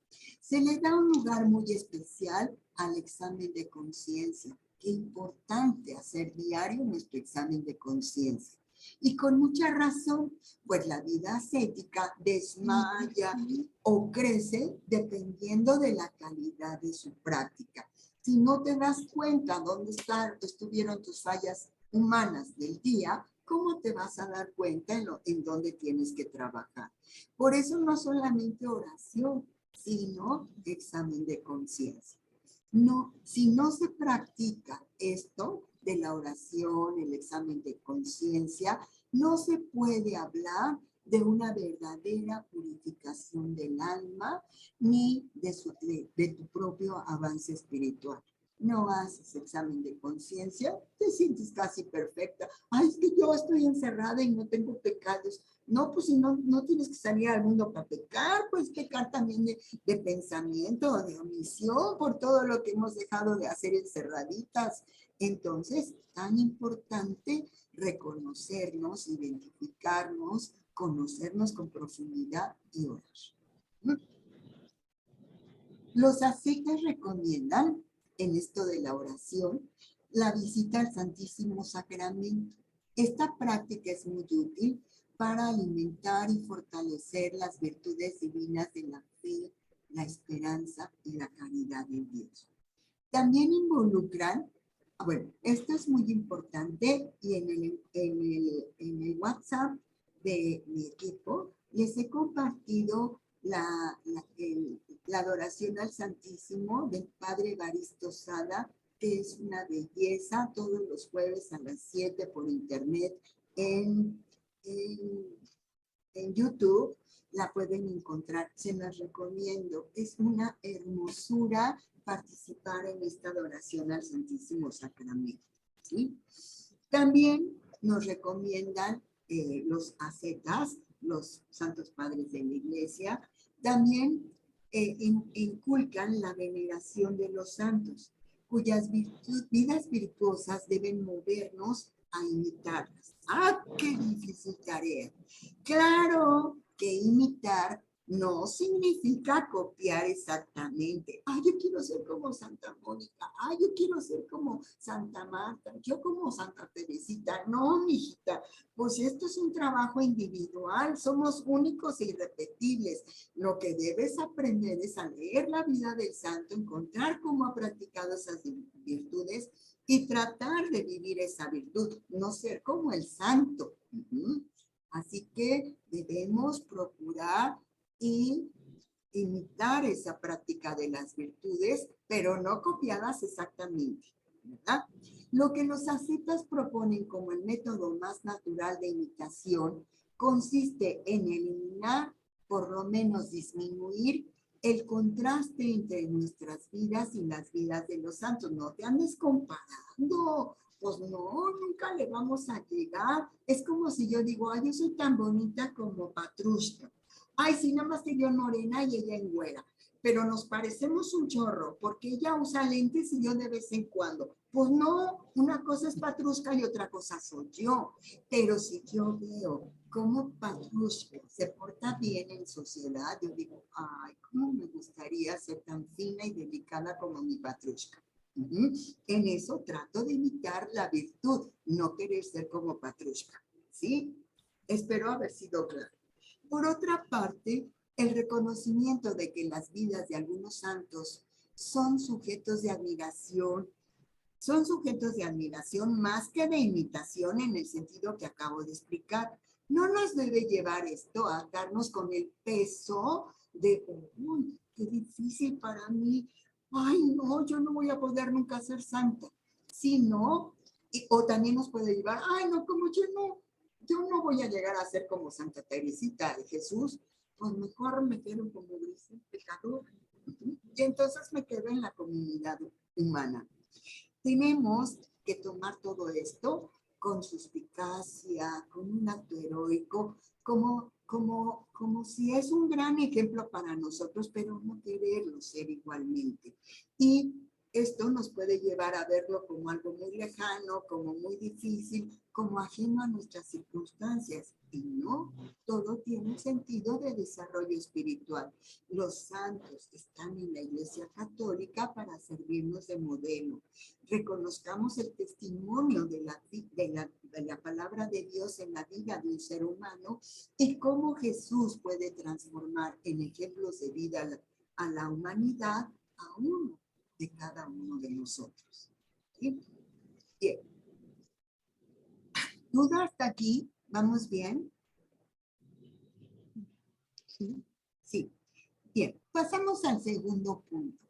Se le da un lugar muy especial al examen de conciencia. Qué importante hacer diario nuestro examen de conciencia. Y con mucha razón, pues la vida ascética desmaya o crece dependiendo de la calidad de su práctica. Si no te das cuenta dónde estuvieron tus fallas humanas del día, ¿cómo te vas a dar cuenta en dónde tienes que trabajar? Por eso no solamente oración, sino examen de conciencia. No, si no se practica esto de la oración, el examen de conciencia, no se puede hablar de una verdadera purificación del alma, ni de tu propio avance espiritual. No haces examen de conciencia, te sientes casi perfecta. Ay, es que yo estoy encerrada y no tengo pecados. No, pues si no tienes que salir al mundo para pecar, pues pecar también de pensamiento, de omisión, por todo lo que hemos dejado de hacer encerraditas. Entonces, tan importante reconocernos, identificarnos, conocernos con profundidad y orar. Los ascetas recomiendan, en esto de la oración, la visita al Santísimo Sacramento. Esta práctica es muy útil para alimentar y fortalecer las virtudes divinas de la fe, la esperanza y la caridad en Dios. También involucran, bueno, esto es muy importante y en el WhatsApp de mi equipo les he compartido la adoración al Santísimo del Padre Evaristo Sada, que es una belleza, todos los jueves a las 7 por internet en YouTube. La pueden encontrar, se las recomiendo. Es una hermosura participar en esta adoración al Santísimo Sacramento, ¿sí? También nos recomiendan los ascetas, los santos padres de la iglesia, también inculcan la veneración de los santos, cuyas vidas virtuosas deben movernos a imitarlas. ¡Ah, qué difícil tarea! Claro que imitar no significa copiar exactamente. Ah, yo quiero ser como Santa Mónica. Ah, yo quiero ser como Santa Marta. Yo como Santa Teresita. No, mijita. Pues esto es un trabajo individual. Somos únicos e irrepetibles. Lo que debes aprender es a leer la vida del santo, encontrar cómo ha practicado esas virtudes y tratar de vivir esa virtud. No ser como el santo. Así que debemos procurar y imitar esa práctica de las virtudes, pero no copiadas exactamente, ¿verdad? Lo que los ascetas proponen como el método más natural de imitación consiste en eliminar, por lo menos disminuir, el contraste entre nuestras vidas y las vidas de los santos. No te andes comparando. Pues no, nunca le vamos a llegar. Es como si yo digo, ay, yo soy tan bonita como Patrushka. Ay, sí, nada más que yo morena y ella en güera. Pero nos parecemos un chorro, porque ella usa lentes y yo de vez en cuando. Pues no, una cosa es Patrushka y otra cosa soy yo. Pero si yo veo cómo Patrushka se porta bien en sociedad, yo digo, ay, cómo me gustaría ser tan fina y delicada como mi Patrushka. En eso trato de imitar la virtud, no querer ser como Patrushka, ¿sí? Espero haber sido claro. Por otra parte, el reconocimiento de que las vidas de algunos santos son sujetos de admiración más que de imitación en el sentido que acabo de explicar. No nos debe llevar esto a darnos con el peso de, uy, qué difícil para mí, ay no, yo no voy a poder nunca ser santa, sino, o también nos puede llevar, ay no, como yo no voy a llegar a ser como Santa Teresita de Jesús, pues mejor me quedo como gris, pecador. Y entonces me quedo en la comunidad humana. Tenemos que tomar todo esto con suspicacia, con un acto heroico, como si es un gran ejemplo para nosotros, pero no quererlo ser igualmente. Y esto nos puede llevar a verlo como algo muy lejano, como muy difícil, como ajeno a nuestras circunstancias. Y no, todo tiene un sentido de desarrollo espiritual. Los santos están en la Iglesia Católica para servirnos de modelo. Reconozcamos el testimonio de la palabra de Dios en la vida de un ser humano y cómo Jesús puede transformar en ejemplos de vida a la humanidad a uno de cada uno de nosotros. ¿Sí? Bien. ¿Duda hasta aquí? ¿Vamos bien? Sí. Sí. Bien, pasamos al segundo punto.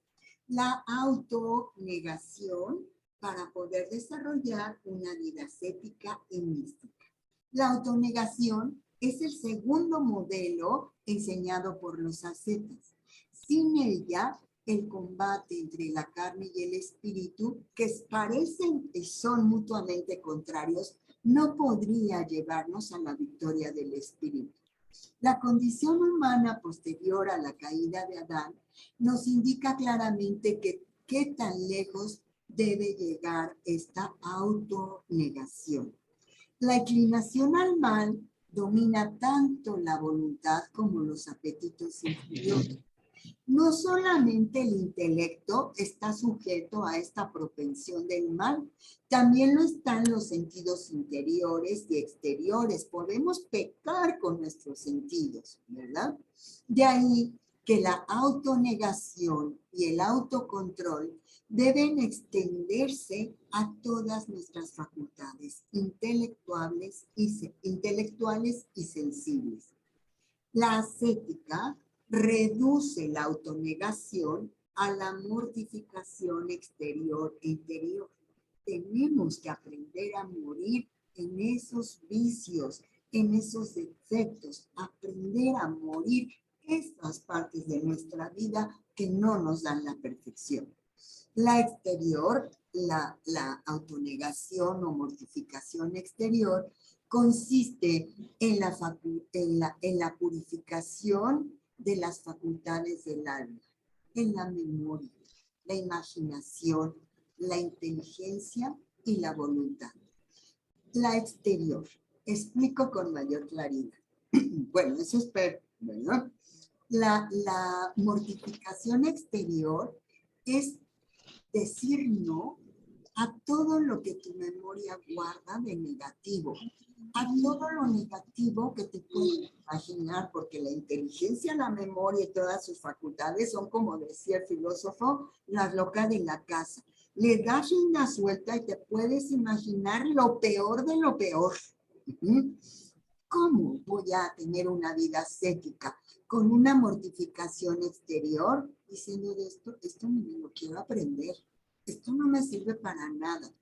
La autonegación para poder desarrollar una vida ascética y mística. La autonegación es el segundo modelo enseñado por los ascetas. Sin ella, el combate entre la carne y el espíritu, que parecen y son mutuamente contrarios, no podría llevarnos a la victoria del espíritu. La condición humana posterior a la caída de Adán nos indica claramente que qué tan lejos debe llegar esta autonegación. La inclinación al mal domina tanto la voluntad como los apetitos inferiores. No solamente el intelecto está sujeto a esta propensión del mal, también lo están los sentidos interiores y exteriores. Podemos pecar con nuestros sentidos, ¿verdad? De ahí que la autonegación y el autocontrol deben extenderse a todas nuestras facultades intelectuales y sensibles. La ascética reduce la autonegación a la mortificación exterior e interior. Tenemos que aprender a morir en esos vicios, en esos defectos, aprender a morir esas partes de nuestra vida que no nos dan la perfección. La exterior, la autonegación o mortificación exterior, consiste en la purificación de las facultades del alma, en la memoria, la imaginación, la inteligencia y la voluntad. La exterior, explico con mayor claridad. Bueno, eso espero, ¿verdad? La mortificación exterior es decir no a todo lo que tu memoria guarda de negativo, a todo lo negativo que te puedes imaginar, porque la inteligencia, la memoria y todas sus facultades son, como decía el filósofo, las locas de la casa. Le das una suelta y te puedes imaginar lo peor de lo peor. ¿Cómo voy a tener una vida ascética con una mortificación exterior diciendo de esto no lo quiero aprender? Esto no me sirve para nada.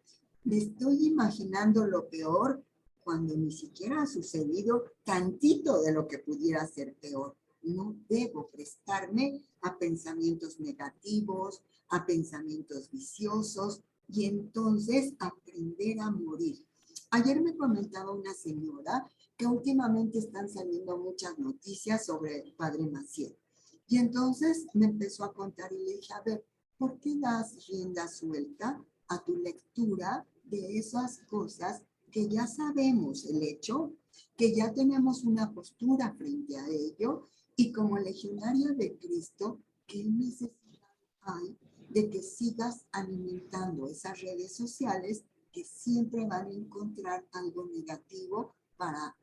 Me estoy imaginando lo peor cuando ni siquiera ha sucedido tantito de lo que pudiera ser peor. No debo prestarme a pensamientos negativos, a pensamientos viciosos y entonces aprender a morir. Ayer me comentaba una señora que últimamente están saliendo muchas noticias sobre el padre Maciel. Y entonces me empezó a contar y le dije, a ver, ¿por qué das rienda suelta a tu lectura de esas cosas que ya sabemos el hecho, que ya tenemos una postura frente a ello y como legionaria de Cristo, qué necesidad hay de que sigas alimentando esas redes sociales que siempre van a encontrar algo negativo para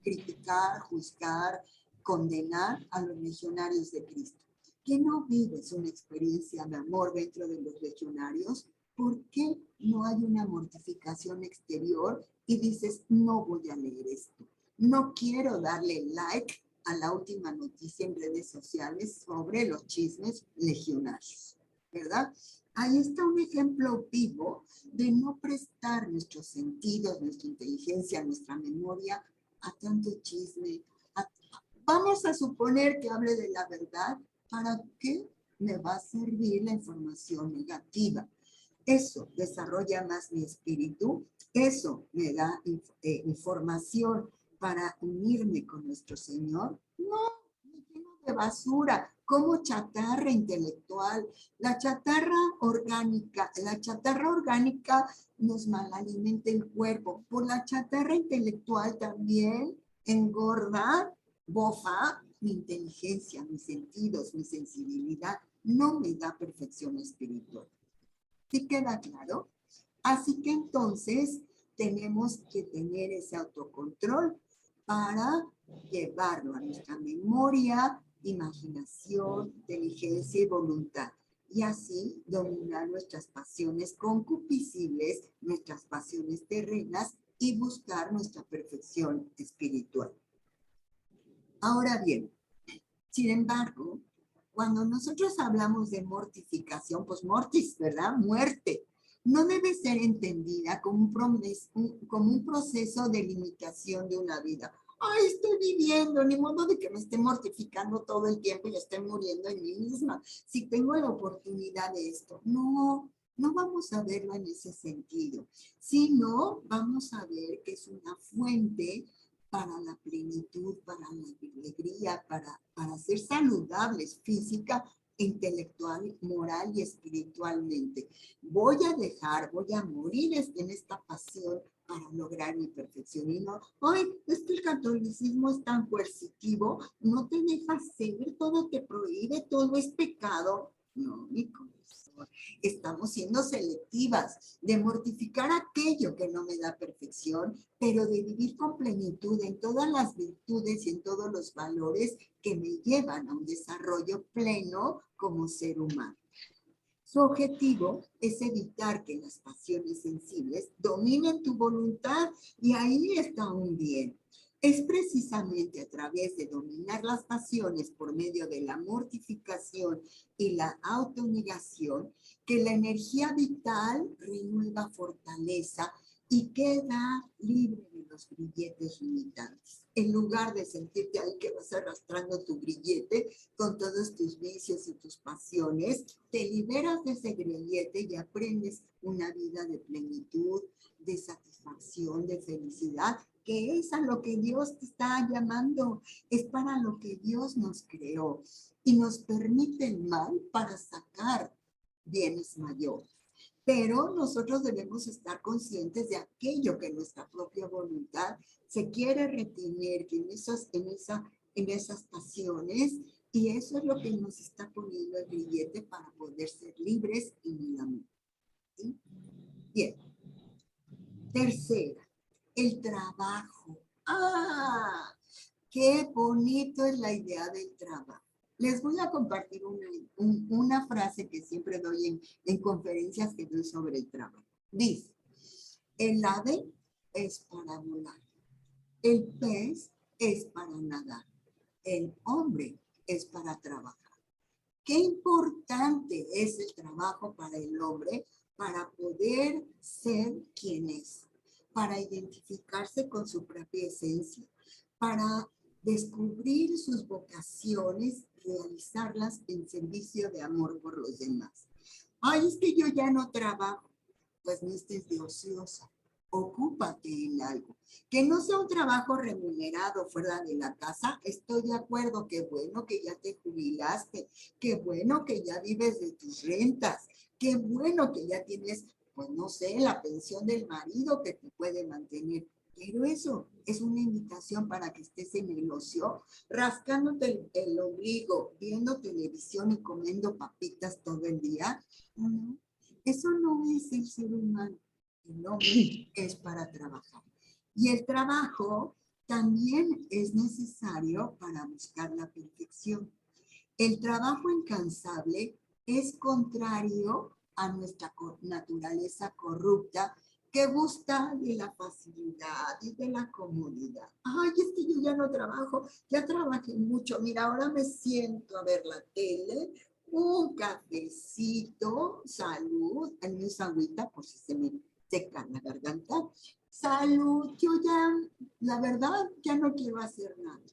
criticar, juzgar, condenar a los legionarios de Cristo? ¿Que no vives una experiencia de amor dentro de los legionarios? ¿Por qué no hay una mortificación exterior y dices, no voy a leer esto? No quiero darle like a la última noticia en redes sociales sobre los chismes legionarios, ¿verdad? Ahí está un ejemplo vivo de no prestar nuestros sentidos, nuestra inteligencia, nuestra memoria a tanto chisme. Vamos a suponer que hable de la verdad. ¿Para qué me va a servir la información negativa? Eso desarrolla más mi espíritu, eso me da información para unirme con nuestro Señor. No, me lleno de basura, como chatarra intelectual. La chatarra orgánica nos malalimenta el cuerpo. Por la chatarra intelectual también engorda, bofa mi inteligencia, mis sentidos, mi sensibilidad. No me da perfección espiritual. ¿Sí queda claro? Así que entonces tenemos que tener ese autocontrol para llevarlo a nuestra memoria, imaginación, inteligencia y voluntad. Y así dominar nuestras pasiones concupiscibles, nuestras pasiones terrenas y buscar nuestra perfección espiritual. Ahora bien, sin embargo, cuando nosotros hablamos de mortificación, pues mortis, ¿verdad? Muerte. No debe ser entendida como un proceso de limitación de una vida. ay, estoy viviendo, ni modo de que me esté mortificando todo el tiempo y esté muriendo en mí misma. Si tengo la oportunidad de esto, no, no vamos a verlo en ese sentido, sino vamos a ver que es una fuente para la plenitud, para la alegría, para ser saludables física, intelectual, moral y espiritualmente. Voy a morir en esta pasión para lograr mi perfección. Y no, ay, es que el catolicismo es tan coercitivo, no te deja ser, todo te prohíbe, todo es pecado. No, mi corazón, estamos siendo selectivas, de mortificar aquello que no me da perfección, pero de vivir con plenitud en todas las virtudes y en todos los valores que me llevan a un desarrollo pleno como ser humano. Su objetivo es evitar que las pasiones sensibles dominen tu voluntad y ahí está un bien. Es precisamente a través de dominar las pasiones por medio de la mortificación y la autonegación que la energía vital renueva fortaleza y queda libre de los grilletes limitantes. En lugar de sentirte ahí que vas arrastrando tu grillete con todos tus vicios y tus pasiones, te liberas de ese grillete y aprendes una vida de plenitud, de satisfacción, de felicidad, que es a lo que Dios te está llamando, es para lo que Dios nos creó y nos permite el mal para sacar bienes mayores. Pero nosotros debemos estar conscientes de aquello que nuestra propia voluntad se quiere retener, que en esas pasiones, y eso es lo que nos está poniendo el grillete para poder ser libres en el amor. ¿Sí? Bien. Tercera, el trabajo. ¡Ah! ¡Qué bonito es la idea del trabajo! Les voy a compartir una frase que siempre doy en conferencias que doy sobre el trabajo. Dice, el ave es para volar, el pez es para nadar, el hombre es para trabajar. Qué importante es el trabajo para el hombre para poder ser quien es, para identificarse con su propia esencia, para descubrir sus vocaciones, realizarlas en servicio de amor por los demás. Ay, es que yo ya no trabajo. Pues no estés de ociosa. Ocúpate en algo. Que no sea un trabajo remunerado fuera de la casa, estoy de acuerdo. Qué bueno que ya te jubilaste. Qué bueno que ya vives de tus rentas. Qué bueno que ya tienes, pues no sé, la pensión del marido que te puede mantener. Pero eso es una invitación para que estés en el ocio, rascándote el ombligo, viendo televisión y comiendo papitas todo el día. No, eso no es el ser humano. El hombre es para trabajar. Y el trabajo también es necesario para buscar la perfección. El trabajo incansable es contrario a nuestra naturaleza corrupta que gusta de la facilidad y de la comodidad. Ay, es que yo ya no trabajo, ya trabajé mucho. Mira, ahora me siento a ver la tele, un cafecito, salud, en mi agüita por si se me seca la garganta. Salud, yo ya, la verdad, ya no quiero hacer nada.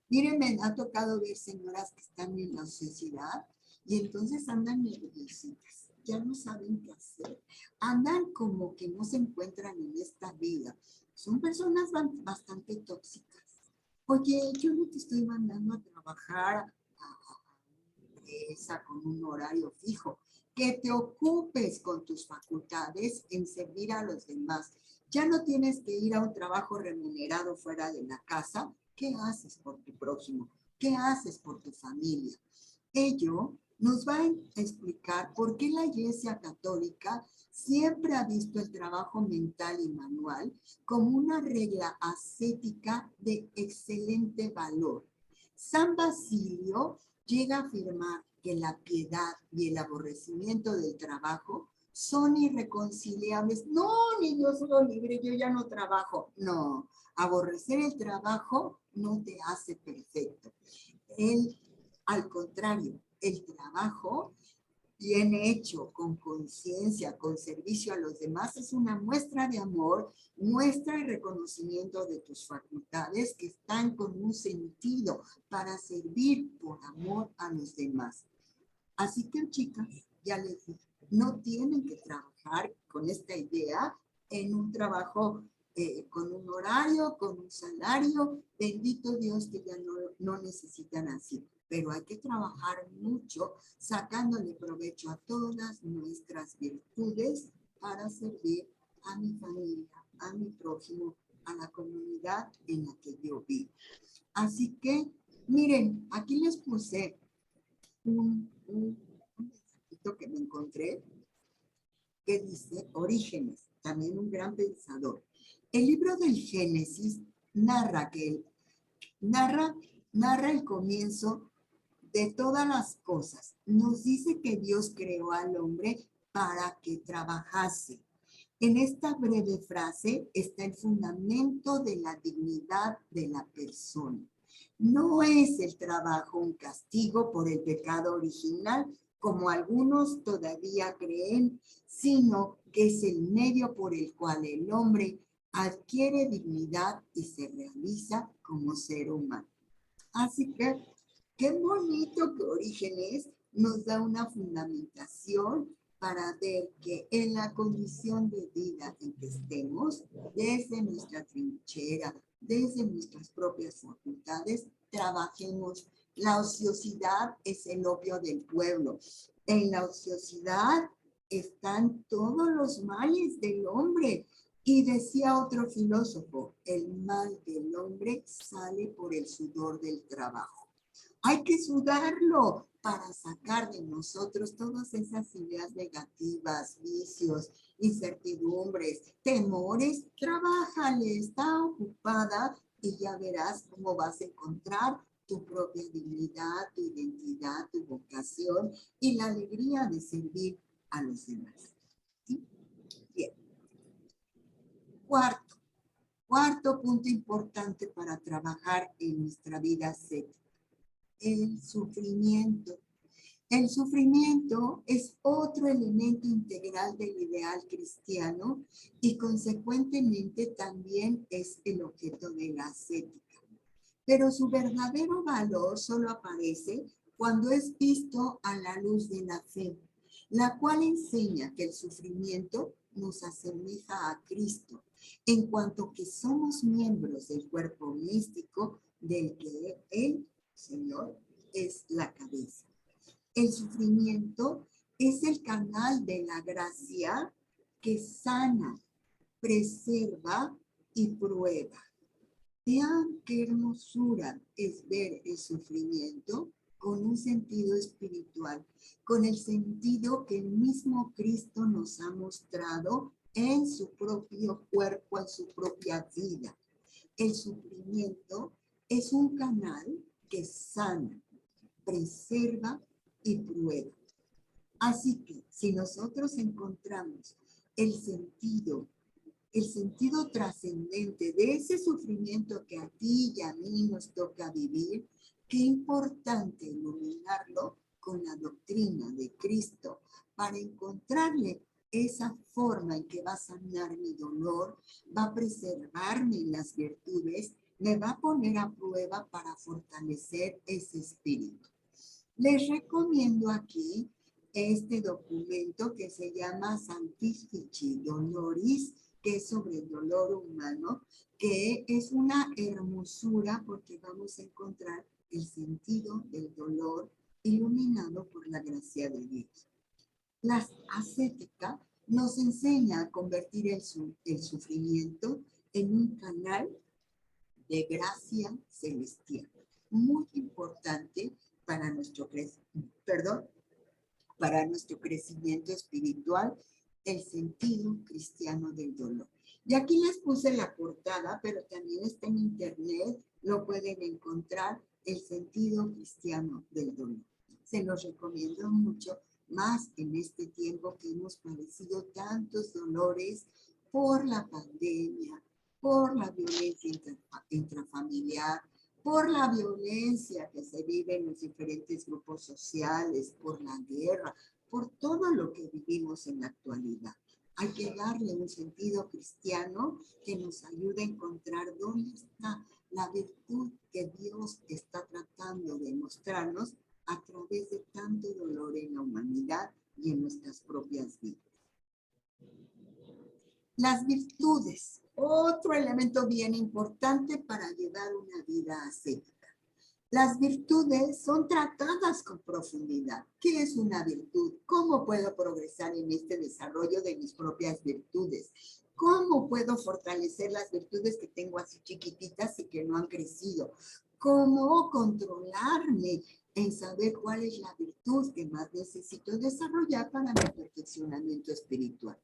Miren, me ha tocado ver señoras que están en la sociedad y entonces andan nerviositas, ya no saben qué hacer, andan como que no se encuentran en esta vida. Son personas bastante tóxicas. Oye, yo no te estoy mandando a trabajar a una empresa con un horario fijo, que te ocupes con tus facultades en servir a los demás. Ya no tienes que ir a un trabajo remunerado fuera de la casa. ¿Qué haces por tu prójimo? ¿Qué haces por tu familia? Ello nos va a explicar por qué la Iglesia Católica siempre ha visto el trabajo mental y manual como una regla ascética de excelente valor. San Basilio llega a afirmar que la piedad y el aborrecimiento del trabajo son irreconciliables. No, ni yo soy libre, yo ya no trabajo. No, aborrecer el trabajo no te hace perfecto. Al contrario, el trabajo bien hecho, con conciencia, con servicio a los demás, es una muestra de amor, muestra y reconocimiento de tus facultades que están con un sentido para servir por amor a los demás. Así que, chicas, ya les dije, no tienen que trabajar con esta idea en un trabajo con un horario, con un salario. Bendito Dios que ya no necesitan así. Pero hay que trabajar mucho sacándole provecho a todas nuestras virtudes para servir a mi familia, a mi prójimo, a la comunidad en la que yo vivo. Así que, miren, aquí les puse un mensajito que me encontré que dice Orígenes, también un gran pensador. El libro del Génesis narra el comienzo de todas las cosas. Nos dice que Dios creó al hombre para que trabajase. En esta breve frase está el fundamento de la dignidad de la persona. No es el trabajo un castigo por el pecado original, como algunos todavía creen, sino que es el medio por el cual el hombre adquiere dignidad y se realiza como ser humano. Así que, qué bonito que Orígenes nos da una fundamentación para ver que en la condición de vida en que estemos, desde nuestra trinchera, desde nuestras propias facultades, trabajemos. La ociosidad es el opio del pueblo. En la ociosidad están todos los males del hombre. Y decía otro filósofo, el mal del hombre sale por el sudor del trabajo. Hay que sudarlo para sacar de nosotros todas esas ideas negativas, vicios, incertidumbres, temores. Trabájale, está ocupada y ya verás cómo vas a encontrar tu propia dignidad, tu identidad, tu vocación y la alegría de servir a los demás. ¿Sí? Bien. Cuarto punto importante para trabajar en nuestra vida ascética, el sufrimiento. El sufrimiento es otro elemento integral del ideal cristiano y consecuentemente también es el objeto de la ascética. Pero su verdadero valor solo aparece cuando es visto a la luz de la fe, la cual enseña que el sufrimiento nos asemeja a Cristo, en cuanto que somos miembros del cuerpo místico del que el Señor es la cabeza. El sufrimiento es el canal de la gracia que sana, preserva y prueba. Vean qué hermosura es ver el sufrimiento con un sentido espiritual, con el sentido que el mismo Cristo nos ha mostrado en su propio cuerpo, en su propia vida. El sufrimiento es un canal que sana, preserva y prueba. Así que si nosotros encontramos el sentido trascendente de ese sufrimiento que a ti y a mí nos toca vivir, qué importante iluminarlo con la doctrina de Cristo para encontrarle esa forma en que va a sanar mi dolor, va a preservarme en las virtudes, me va a poner a prueba para fortalecer ese espíritu. Les recomiendo aquí este documento que se llama Sanctifici Doloris, que es sobre el dolor humano, que es una hermosura porque vamos a encontrar el sentido del dolor iluminado por la gracia de Dios. La ascética nos enseña a convertir el sufrimiento en un canal de gracia celestial. Muy importante para nuestro crecimiento espiritual, el sentido cristiano del dolor. Y aquí les puse la portada, pero también está en internet, lo pueden encontrar, el sentido cristiano del dolor. Se los recomiendo mucho, más en este tiempo que hemos padecido tantos dolores por la pandemia, por la violencia intrafamiliar, por la violencia que se vive en los diferentes grupos sociales, por la guerra, por todo lo que vivimos en la actualidad. Hay que darle un sentido cristiano que nos ayude a encontrar dónde está la virtud que Dios está tratando de mostrarnos a través de tanto dolor en la humanidad y en nuestras propias vidas. Las virtudes, otro elemento bien importante para llevar una vida ascética. Las virtudes son tratadas con profundidad. ¿Qué es una virtud? ¿Cómo puedo progresar en este desarrollo de mis propias virtudes? ¿Cómo puedo fortalecer las virtudes que tengo así chiquititas y que no han crecido? ¿Cómo controlarme en saber cuál es la virtud que más necesito desarrollar para mi perfeccionamiento espiritual?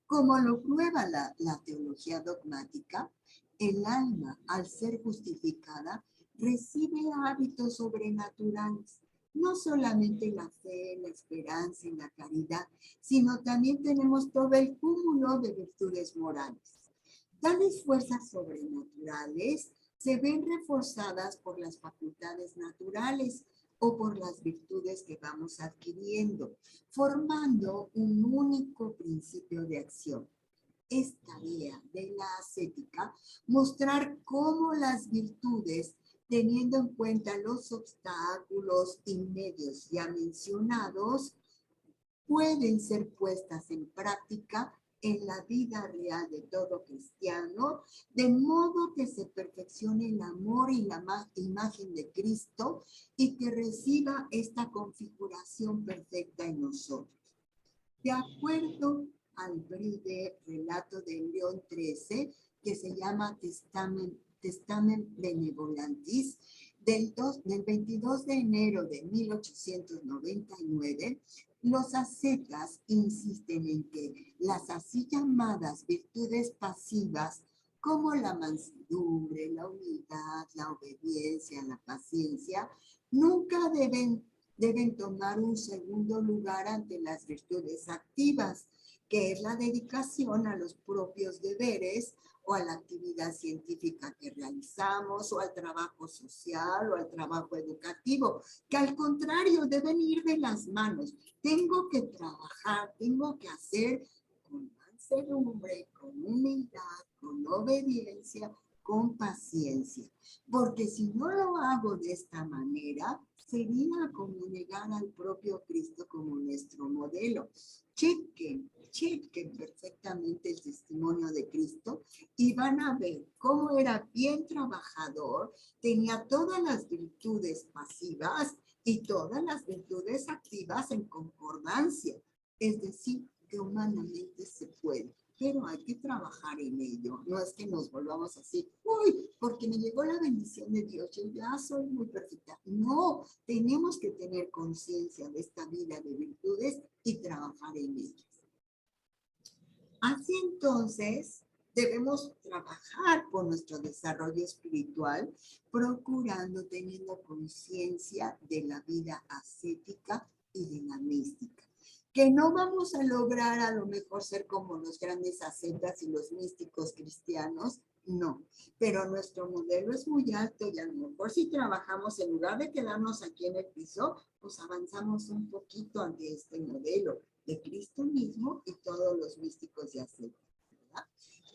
Como lo prueba la teología dogmática, el alma, al ser justificada, recibe hábitos sobrenaturales. No solamente la fe, la esperanza y la caridad, sino también tenemos todo el cúmulo de virtudes morales. Tales fuerzas sobrenaturales se ven reforzadas por las facultades naturales o por las virtudes que vamos adquiriendo, formando un único principio de acción. Es tarea de la ascética mostrar cómo las virtudes, teniendo en cuenta los obstáculos y medios ya mencionados, pueden ser puestas en práctica en la vida real de todo cristiano, de modo que se perfeccione el amor y la imagen de Cristo y que reciba esta configuración perfecta en nosotros. De acuerdo al breve relato de León XIII, que se llama Testament Benevolentis, del 22 de enero de 1899, los ascetas insisten en que las así llamadas virtudes pasivas, como la mansedumbre, la humildad, la obediencia, la paciencia, nunca deben tomar un segundo lugar ante las virtudes activas, que es la dedicación a los propios deberes o a la actividad científica que realizamos, o al trabajo social, o al trabajo educativo, que al contrario deben ir de las manos. Tengo que trabajar, tengo que hacer con mansedumbre, con humildad, con obediencia, con paciencia, porque si no lo hago de esta manera, sería como negar al propio Cristo como nuestro modelo. Chequen perfectamente el testimonio de Cristo y van a ver cómo era bien trabajador, tenía todas las virtudes pasivas y todas las virtudes activas en concordancia. Es decir, que humanamente se puede, pero hay que trabajar en ello. No es que nos volvamos así, uy, porque me llegó la bendición de Dios, yo ya soy muy perfecta. No, tenemos que tener conciencia de esta vida de virtudes y trabajar en ellas. Así entonces, debemos trabajar por nuestro desarrollo espiritual, procurando, teniendo conciencia de la vida ascética y de la mística. Que no vamos a lograr a lo mejor ser como los grandes ascetas y los místicos cristianos, no, pero nuestro modelo es muy alto y a lo mejor si trabajamos en lugar de quedarnos aquí en el piso, pues avanzamos un poquito ante este modelo de Cristo mismo y todos los místicos y ascetas, ¿verdad?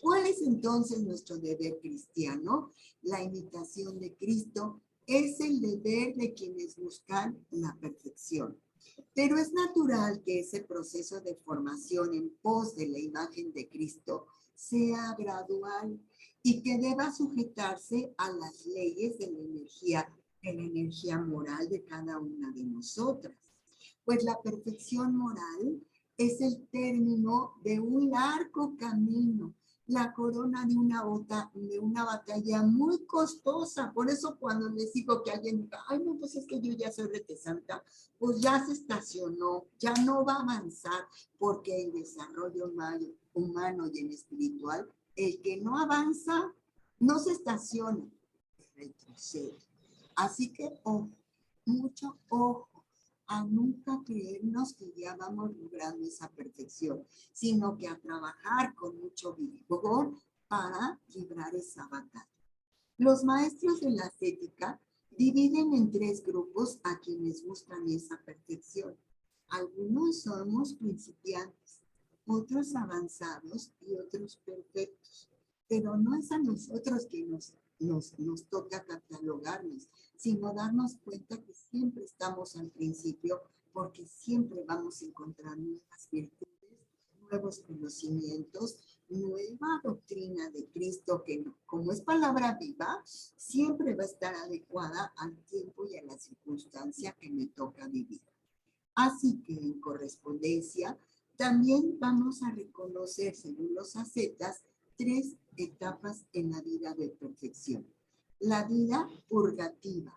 ¿Cuál es entonces nuestro deber cristiano? La imitación de Cristo es el deber de quienes buscan la perfección. Pero es natural que ese proceso de formación en pos de la imagen de Cristo sea gradual y que deba sujetarse a las leyes de la energía moral de cada una de nosotras. Pues la perfección moral es el término de un largo camino, la corona de una batalla muy costosa. Por eso cuando les digo que alguien diga, ay, no, pues es que yo ya soy rete santa, pues ya se estacionó, ya no va a avanzar, porque el desarrollo humano y en espiritual, el que no avanza, no se estaciona, retrocede. Así que, ojo, mucho ojo a nunca creernos que ya vamos logrando esa perfección, sino que a trabajar con mucho vigor para librar esa batalla. Los maestros de la ascética dividen en tres grupos a quienes buscan esa perfección. Algunos somos principiantes, otros avanzados y otros perfectos. Pero no es a nosotros que nos toca catalogarnos, sino darnos cuenta que siempre estamos al principio, porque siempre vamos a encontrar nuevas virtudes, nuevos conocimientos, nueva doctrina de Cristo que, como es palabra viva, siempre va a estar adecuada al tiempo y a la circunstancia que me toca vivir. Así que en correspondencia también vamos a reconocer, según los ascetas, 3 etapas en la vida de perfección. La vida purgativa,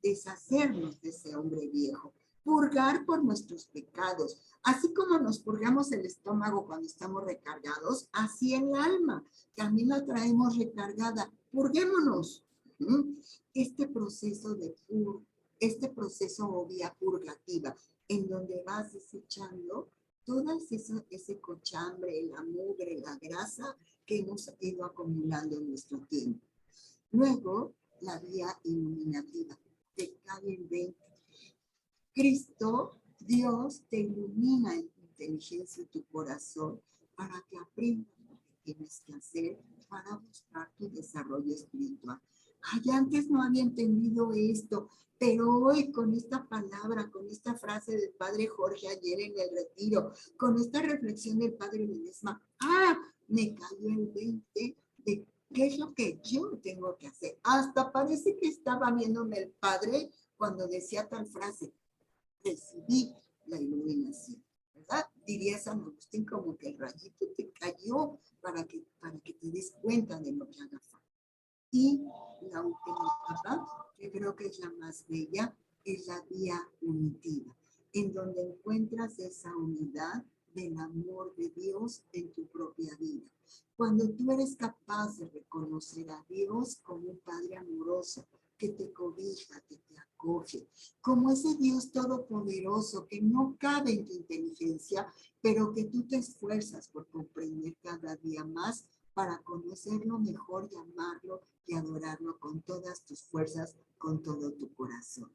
deshacernos de ese hombre viejo, purgar por nuestros pecados. Así como nos purgamos el estómago cuando estamos recargados, así el alma también la traemos recargada. Purguémonos. Este proceso o vía purgativa, en donde vas desechando todo ese cochambre, la mugre, la grasa que hemos ido acumulando en nuestro tiempo. Luego, la vía iluminativa, te cae el 20. Cristo, Dios, te ilumina en tu inteligencia y tu corazón para que aprendas lo que tienes que hacer para buscar tu desarrollo espiritual. Ay, antes no había entendido esto, pero hoy con esta palabra, con esta frase del Padre Jorge ayer en el retiro, con esta reflexión del Padre Ledesma, me cayó el 20 de qué es lo que yo tengo que hacer. Hasta parece que estaba viéndome el Padre cuando decía tal frase, recibí la iluminación, ¿verdad? Diría San Agustín como que el rayito te cayó para que te des cuenta de lo que haga falta. Y la última etapa, que creo que es la más bella, es la vía unitiva, en donde encuentras esa unidad del amor de Dios en tu propia vida. Cuando tú eres capaz de reconocer a Dios como un Padre amoroso, que te cobija, que te acoge, como ese Dios todopoderoso que no cabe en tu inteligencia, pero que tú te esfuerzas por comprender cada día más para conocerlo mejor y amarlo y adorarlo con todas tus fuerzas, con todo tu corazón.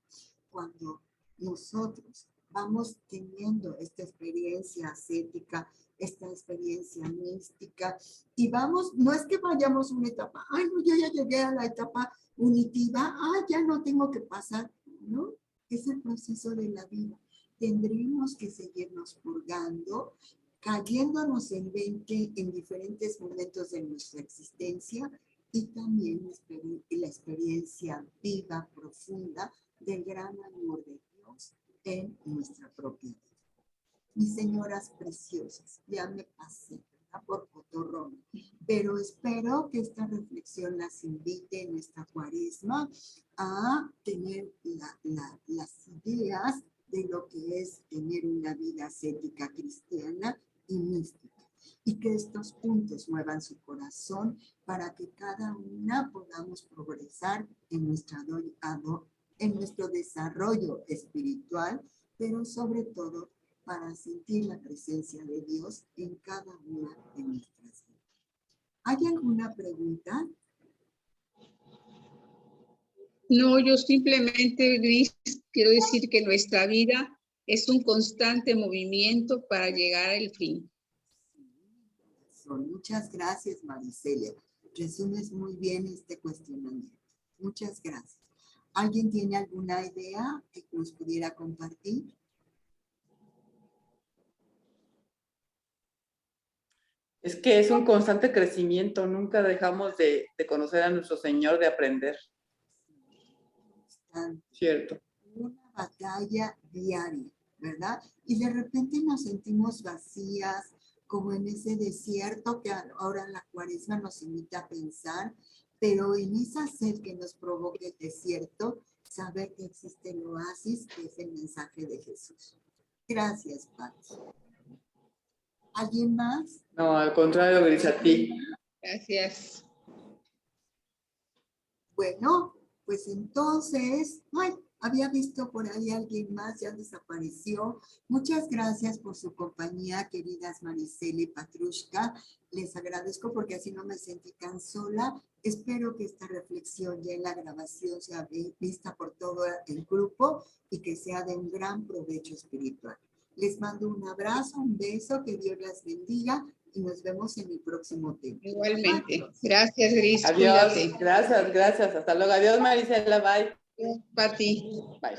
Cuando nosotros vamos teniendo esta experiencia ascética, esta experiencia mística, y vamos, no es que vayamos a una etapa, ay, no, yo ya llegué a la etapa unitiva, ya no tengo que pasar, ¿no? Es el proceso de la vida. Tendremos que seguirnos purgando, cayéndonos en 20 en diferentes momentos de nuestra existencia y también la experiencia viva, profunda del gran amor de Dios en nuestra propia vida. Mis señoras preciosas, ya me pasé por cotorrón, pero espero que esta reflexión las invite en esta cuaresma a tener las ideas de lo que es tener una vida ascética cristiana y mística, y que estos puntos muevan su corazón para que cada una podamos progresar en nuestro desarrollo espiritual, pero sobre todo para sentir la presencia de Dios en cada una de nuestras vidas. ¿Hay alguna pregunta? No, yo simplemente, Gris, quiero decir que nuestra vida es un constante movimiento para llegar al fin. Muchas gracias, Maricelia. Resumes muy bien este cuestionamiento. Muchas gracias. ¿Alguien tiene alguna idea que nos pudiera compartir? Es que es un constante crecimiento, nunca dejamos de conocer a nuestro Señor, de aprender. Cierto. Una batalla diaria, ¿verdad? Y de repente nos sentimos vacías, como en ese desierto que ahora la cuaresma nos invita a pensar, pero en esa sed que nos provoca el desierto, saber que existe el oasis, que es el mensaje de Jesús. Gracias, Pati. ¿Alguien más? No, al contrario, Gris, a ti. Gracias. Bueno, pues entonces, había visto por ahí alguien más, ya desapareció. Muchas gracias por su compañía, queridas Maricela y Patrushka. Les agradezco porque así no me sentí tan sola. Espero que esta reflexión ya en la grabación sea vista por todo el grupo y que sea de un gran provecho espiritual. Les mando un abrazo, un beso, que Dios las bendiga y nos vemos en el próximo tema. Igualmente. Adiós. Gracias, Gris. Adiós. Cuídate. Gracias, gracias. Hasta luego. Adiós, Marisela. Bye. Pati. Bye.